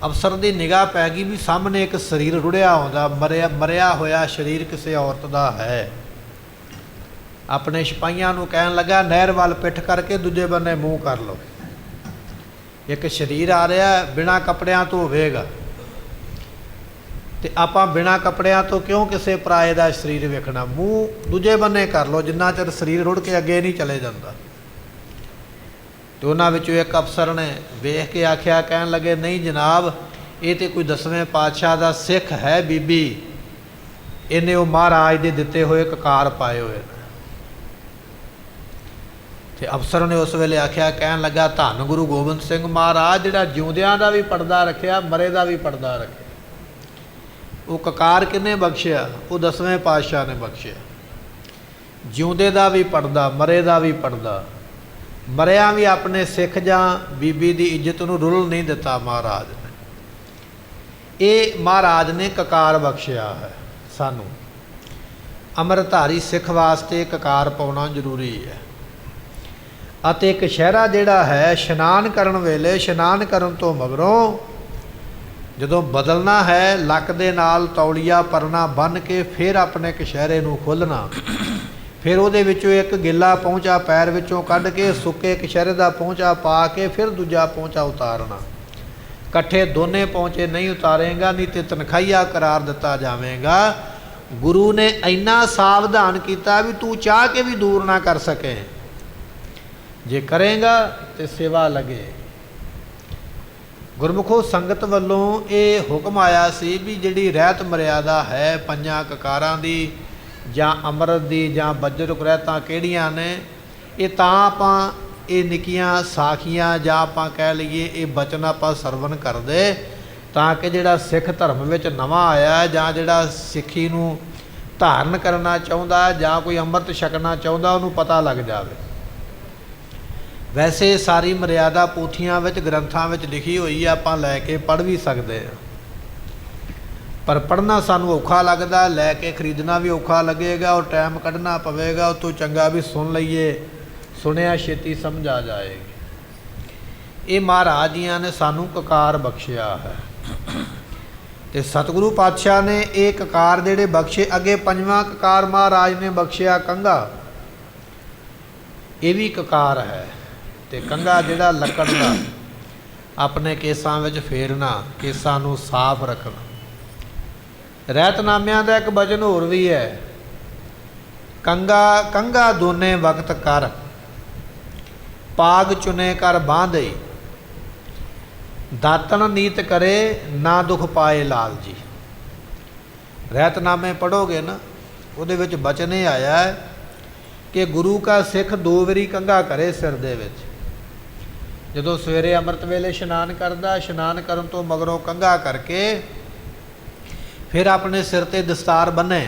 ਅਫਸਰ ਦੀ ਨਿਗਾਹ ਪੈ ਗਈ ਵੀ ਸਾਹਮਣੇ ਇੱਕ ਸਰੀਰ ਰੁੜਿਆ ਆਉਂਦਾ, ਮਰਿਆ ਹੋਇਆ ਸਰੀਰ ਕਿਸੇ ਔਰਤ ਦਾ ਹੈ। ਆਪਣੇ ਸਿਪਾਹੀਆਂ ਨੂੰ ਕਹਿਣ ਲੱਗਾ ਨਹਿਰ ਵੱਲ ਪਿੱਠ ਕਰਕੇ ਦੂਜੇ ਬੰਨੇ ਮੂੰਹ ਕਰ ਲਓ। ਇੱਕ ਸਰੀਰ ਆ ਰਿਹਾ, ਬਿਨਾਂ ਕੱਪੜਿਆਂ ਤੋਂ ਹੋਵੇਗਾ, ਤੇ ਆਪਾਂ ਬਿਨਾਂ ਕੱਪੜਿਆਂ ਤੋਂ ਕਿਉਂ ਕਿਸੇ ਪਰਾਏ ਦਾ ਸਰੀਰ ਵੇਖਣਾ? ਮੂੰਹ ਦੂਜੇ ਬੰਨੇ ਕਰ ਲਓ, ਜਿੰਨਾ ਚਿਰ ਸਰੀਰ ਰੁੜ ਕੇ ਅੱਗੇ ਨਹੀਂ ਚਲੇ ਜਾਂਦਾ। ਤੇ ਉਹਨਾਂ ਵਿੱਚੋਂ ਇੱਕ ਅਫਸਰ ਨੇ ਵੇਖ ਕੇ ਆਖਿਆ, ਕਹਿਣ ਲੱਗੇ ਨਹੀਂ ਜਨਾਬ, ਇਹ ਤੇ ਕੋਈ 10ਵੇਂ ਪਾਤਸ਼ਾਹ ਦਾ ਸਿੱਖ ਹੈ ਬੀਬੀ, ਇਹਨੇ ਉਹ ਮਹਾਰਾਜ ਦੇ ਦਿੱਤੇ ਹੋਏ ਕਕਾਰ ਪਾਏ ਹੋਏ ਨੇ। ਤੇ ਅਫਸਰ ਨੇ ਉਸ ਵੇਲੇ ਆਖਿਆ, ਕਹਿਣ ਲੱਗਾ ਧੰਨ ਗੁਰੂ ਗੋਬਿੰਦ ਸਿੰਘ ਮਹਾਰਾਜ, ਜਿਹੜਾ ਜਿਉਂਦਿਆਂ ਦਾ ਵੀ ਪਰਦਾ ਰੱਖਿਆ, ਮਰੇ ਦਾ ਵੀ ਪਰਦਾ ਰੱਖਿਆ। ਉਹ ਕਕਾਰ ਕਿਹਨੇ ਬਖਸ਼ਿਆ? ਉਹ 10ਵੇਂ ਪਾਤਸ਼ਾਹ ਨੇ ਬਖਸ਼ਿਆ। ਜਿਉਂਦੇ ਦਾ ਵੀ ਪੜਦਾ, ਮਰੇ ਦਾ ਵੀ ਪੜਦਾ। ਮਰਿਆਂ ਵੀ ਆਪਣੇ ਸਿੱਖ ਜਾਂ ਬੀਬੀ ਦੀ ਇੱਜ਼ਤ ਨੂੰ ਰੁਲ ਨਹੀਂ ਦਿੱਤਾ ਮਹਾਰਾਜ ਨੇ। ਇਹ ਮਹਾਰਾਜ ਨੇ ਕਕਾਰ ਬਖਸ਼ਿਆ ਹੈ ਸਾਨੂੰ। ਅੰਮ੍ਰਿਤਧਾਰੀ ਸਿੱਖ ਵਾਸਤੇ ਕਕਾਰ ਪਾਉਣਾ ਜ਼ਰੂਰੀ ਹੈ। ਅਤੇ ਕਸ਼ਹਿਰਾ ਜਿਹੜਾ ਹੈ, ਇਸ਼ਨਾਨ ਕਰਨ ਵੇਲੇ, ਇਸ਼ਨਾਨ ਕਰਨ ਤੋਂ ਮਗਰੋਂ ਜਦੋਂ ਬਦਲਣਾ ਹੈ, ਲੱਕ ਦੇ ਨਾਲ ਤੌਲੀਆ ਪਰਨਾ ਬੰਨ੍ਹ ਕੇ ਫਿਰ ਆਪਣੇ ਕਸ਼ਹਿਰੇ ਨੂੰ ਖੋਲ੍ਹਣਾ। ਫਿਰ ਉਹਦੇ ਵਿੱਚੋਂ ਇੱਕ ਗਿੱਲਾ ਪਹੁੰਚਾ ਪੈਰ ਵਿੱਚੋਂ ਕੱਢ ਕੇ ਸੁੱਕੇ ਕਸ਼ਹਿਰੇ ਦਾ ਪਹੁੰਚਾ ਪਾ ਕੇ ਫਿਰ ਦੂਜਾ ਪਹੁੰਚਾ ਉਤਾਰਨਾ। ਇਕੱਠੇ ਦੋਨੇ ਪਹੁੰਚੇ ਨਹੀਂ ਉਤਾਰੇਗਾ, ਨਹੀਂ ਤੇ ਤਨਖਾਹੀਆ ਕਰਾਰ ਦਿੱਤਾ ਜਾਵੇਗਾ। ਗੁਰੂ ਨੇ ਇੰਨਾ ਸਾਵਧਾਨ ਕੀਤਾ ਵੀ ਤੂੰ ਚਾਹ ਕੇ ਵੀ ਦੂਰ ਨਾ ਕਰ ਸਕੇ, ਜੇ ਕਰੇਗਾ ਤੇ ਸੇਵਾ ਲਗੇ। ਗੁਰਮੁਖੋ ਸੰਗਤ ਵੱਲੋਂ ਇਹ ਹੁਕਮ ਆਇਆ ਸੀ ਵੀ ਜਿਹੜੀ ਰਹਿਤ ਮਰਿਆਦਾ ਹੈ ਪੰਜਾਂ ਕਕਾਰਾਂ ਦੀ ਜਾਂ ਅੰਮ੍ਰਿਤ ਦੀ ਜਾਂ ਬੱਜਰੁਕ ਰਹਿਤਾਂ ਕਿਹੜੀਆਂ ਨੇ, ਇਹ ਤਾਂ ਆਪਾਂ ਇਹ ਨਿੱਕੀਆਂ ਸਾਖੀਆਂ ਜਾਂ ਆਪਾਂ ਕਹਿ ਲਈਏ ਇਹ ਬਚਨ ਆਪਾਂ ਸਰਵਣ ਕਰਦੇ ਤਾਂ ਕਿ ਜਿਹੜਾ ਸਿੱਖ ਧਰਮ ਵਿੱਚ ਨਵਾਂ ਆਇਆ ਜਾਂ ਜਿਹੜਾ ਸਿੱਖੀ ਨੂੰ ਧਾਰਨ ਕਰਨਾ ਚਾਹੁੰਦਾ ਜਾਂ ਕੋਈ ਅੰਮ੍ਰਿਤ ਛਕਣਾ ਚਾਹੁੰਦਾ ਉਹਨੂੰ ਪਤਾ ਲੱਗ ਜਾਵੇ। ਵੈਸੇ ਸਾਰੀ ਮਰਿਆਦਾ ਪੋਥੀਆਂ ਵਿੱਚ ਗ੍ਰੰਥਾਂ ਵਿੱਚ ਲਿਖੀ ਹੋਈ ਆ, ਆਪਾਂ ਲੈ ਕੇ ਪੜ੍ਹ ਵੀ ਸਕਦੇ ਹਾਂ, ਪਰ ਪੜ੍ਹਨਾ ਸਾਨੂੰ ਔਖਾ ਲੱਗਦਾ, ਲੈ ਕੇ ਖਰੀਦਣਾ ਵੀ ਔਖਾ ਲੱਗੇਗਾ ਔਰ ਟਾਈਮ ਕੱਢਣਾ ਪਵੇਗਾ। ਉਹ ਤੋਂ ਚੰਗਾ ਵੀ ਸੁਣ ਲਈਏ, ਸੁਣਿਆ ਛੇਤੀ ਸਮਝ ਆ ਜਾਏਗੀ। ਇਹ ਮਹਾਰਾਜ ਜੀਆਂ ਨੇ ਸਾਨੂੰ ਕਕਾਰ ਬਖਸ਼ਿਆ ਹੈ ਤੇ ਸਤਿਗੁਰੂ ਪਾਤਸ਼ਾਹ ਨੇ ਇਹ ਕਕਾਰ ਜਿਹੜੇ ਬਖਸ਼ੇ, ਅੱਗੇ ਪੰਜਵਾਂ ਕਕਾਰ ਮਹਾਰਾਜ ਨੇ ਬਖਸ਼ਿਆ ਕੰਘਾ, ਇਹ ਵੀ ਕਕਾਰ ਹੈ। ਤੇ ਕੰਘਾ ਜਿਹੜਾ ਲੱਕੜ ਦਾ ਆਪਣੇ ਕੇਸਾਂ ਵਿੱਚ ਫੇਰਨਾ, ਕੇਸਾਂ ਨੂੰ ਸਾਫ਼ ਰੱਖਣਾ। ਰਹਿਤਨਾਮਿਆਂ ਦਾ ਇੱਕ ਵਚਨ ਹੋਰ ਵੀ ਹੈ, ਕੰਘਾ ਕੰਘਾ ਦੋਨੇ ਵਕਤ ਕਰ, ਪਾਗ ਚੁਨੇ ਕਰ ਬਾਂਧੇ, ਦਾਤਣ ਨੀਤ ਕਰੇ ਨਾ ਦੁਖ ਪਾਏ ਲਾਲ ਜੀ। ਰਹਿਤਨਾਮੇ ਪੜ੍ਹੋਗੇ ਨਾ, ਉਹਦੇ ਵਿੱਚ ਬਚਨ ਇਹ ਆਇਆ ਹੈ ਕਿ ਗੁਰੂ ਕਾ ਸਿੱਖ 2 ਵਾਰੀ ਕੰਘਾ ਕਰੇ ਸਿਰ ਦੇ ਵਿੱਚ। ਜਦੋਂ ਸਵੇਰੇ ਅੰਮ੍ਰਿਤ ਵੇਲੇ ਇਸ਼ਨਾਨ ਕਰਦਾ, ਇਸ਼ਨਾਨ ਕਰਨ ਤੋਂ ਮਗਰੋਂ ਕੰਘਾ ਕਰਕੇ ਫਿਰ ਆਪਣੇ ਸਿਰ 'ਤੇ ਦਸਤਾਰ ਬੰਨੇ,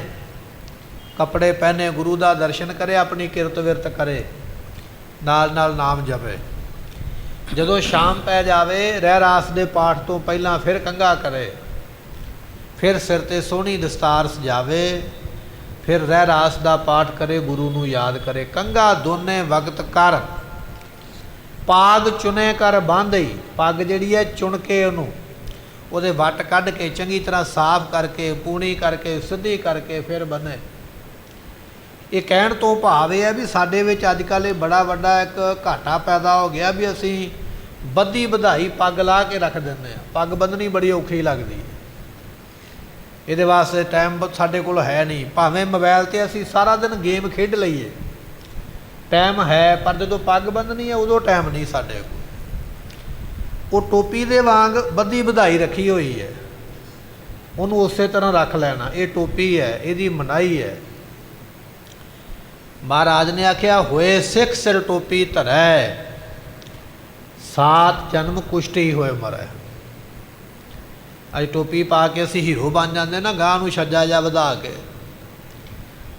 ਕੱਪੜੇ ਪਹਿਨੇ, ਗੁਰੂ ਦਾ ਦਰਸ਼ਨ ਕਰੇ, ਆਪਣੀ ਕਿਰਤ ਵਿਰਤ ਕਰੇ, ਨਾਲ ਨਾਲ ਨਾਮ ਜਪੇ। ਜਦੋਂ ਸ਼ਾਮ ਪੈ ਜਾਵੇ ਰਹਿਰਾਸ ਦੇ ਪਾਠ ਤੋਂ ਪਹਿਲਾਂ ਫਿਰ ਕੰਘਾ ਕਰੇ, ਫਿਰ ਸਿਰ 'ਤੇ ਸੋਹਣੀ ਦਸਤਾਰ ਸਜਾਵੇ, ਫਿਰ ਰਹਿਰਾਸ ਦਾ ਪਾਠ ਕਰੇ, ਗੁਰੂ ਨੂੰ ਯਾਦ ਕਰੇ। ਕੰਘਾ ਦੋਨੇ ਵਕਤ ਕਰ, ਪਾਗ ਚੁਨੇ ਕਰ ਬਾਂਧਈ, ਪੱਗ ਜਿਹੜੀ ਹੈ ਚੁਣ ਕੇ ਉਹਨੂੰ ਉਹਦੇ ਵੱਟ ਕੱਢ ਕੇ ਚੰਗੀ ਤਰ੍ਹਾਂ ਸਾਫ਼ ਕਰਕੇ, ਪੂਣੀ ਕਰਕੇ, ਸਿੱਧੀ ਕਰਕੇ ਫਿਰ ਬੰਨੇ। ਇਹ ਕਹਿਣ ਤੋਂ ਭਾਵ ਇਹ ਹੈ ਵੀ ਸਾਡੇ ਵਿੱਚ ਅੱਜ ਕੱਲ੍ਹ ਇਹ ਬੜਾ ਵੱਡਾ ਇੱਕ ਘਾਟਾ ਪੈਦਾ ਹੋ ਗਿਆ ਵੀ ਅਸੀਂ ਬੱਧੀ ਵਧਾਈ ਪੱਗ ਲਾ ਕੇ ਰੱਖ ਦਿੰਦੇ ਹਾਂ। ਪੱਗ ਬੰਨ੍ਹਣੀ ਬੜੀ ਔਖੀ ਲੱਗਦੀ ਹੈ, ਇਹਦੇ ਵਾਸਤੇ ਟਾਈਮ ਸਾਡੇ ਕੋਲ ਹੈ ਨਹੀਂ। ਭਾਵੇਂ ਮੋਬਾਈਲ 'ਤੇ ਅਸੀਂ ਸਾਰਾ ਦਿਨ ਗੇਮ ਖੇਡ ਲਈਏ, ਟਾਈਮ ਹੈ, ਪਰ ਜਦੋਂ ਪੱਗ ਬੰਨ੍ਹਣੀ ਹੈ ਉਦੋਂ ਟਾਈਮ ਨਹੀਂ ਸਾਡੇ ਕੋਲ। ਉਹ ਟੋਪੀ ਦੇ ਵਾਂਗ ਬੱਧੀ ਵਧਾਈ ਰੱਖੀ ਹੋਈ ਹੈ, ਉਹਨੂੰ ਉਸੇ ਤਰ੍ਹਾਂ ਰੱਖ ਲੈਣਾ। ਇਹ ਟੋਪੀ ਹੈ, ਇਹਦੀ ਮਨਾਹੀ ਹੈ। ਮਹਾਰਾਜ ਨੇ ਆਖਿਆ, ਹੋਏ ਸਿੱਖ ਸਿਰ ਟੋਪੀ ਧਰੈ, 7 ਜਨਮ ਕੁਸ਼ਟੀ ਹੋਏ ਮਰੈ। ਅੱਜ ਟੋਪੀ ਪਾ ਕੇ ਅਸੀਂ ਹੀਰੋ ਬਣ ਜਾਂਦੇ ਨਾ, ਗਾਂ ਨੂੰ ਛੱਜਾ ਜਾ ਵਧਾ ਕੇ।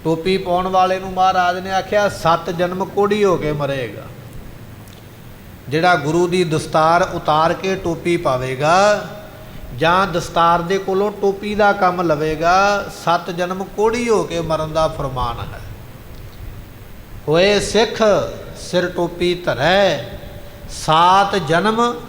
ਟੋਪੀ ਪਾਉਣ ਵਾਲੇ ਨੂੰ ਮਹਾਰਾਜ ਨੇ ਆਖਿਆ 7 ਜਨਮ ਕੋੜੀ ਹੋ ਕੇ ਮਰੇਗਾ। ਜਿਹੜਾ ਗੁਰੂ ਦੀ ਦਸਤਾਰ ਉਤਾਰ ਕੇ ਟੋਪੀ ਪਾਵੇਗਾ ਜਾਂ ਦਸਤਾਰ ਦੇ ਕੋਲੋਂ ਟੋਪੀ ਦਾ ਕੰਮ ਲਵੇਗਾ, 7 ਜਨਮ ਕੋੜੀ ਹੋ ਕੇ ਮਰਨ ਦਾ ਫਰਮਾਨ ਹੈ। ਹੋਏ ਸਿੱਖ ਸਿਰ ਟੋਪੀ ਧਰੈ, 7 ਜਨਮ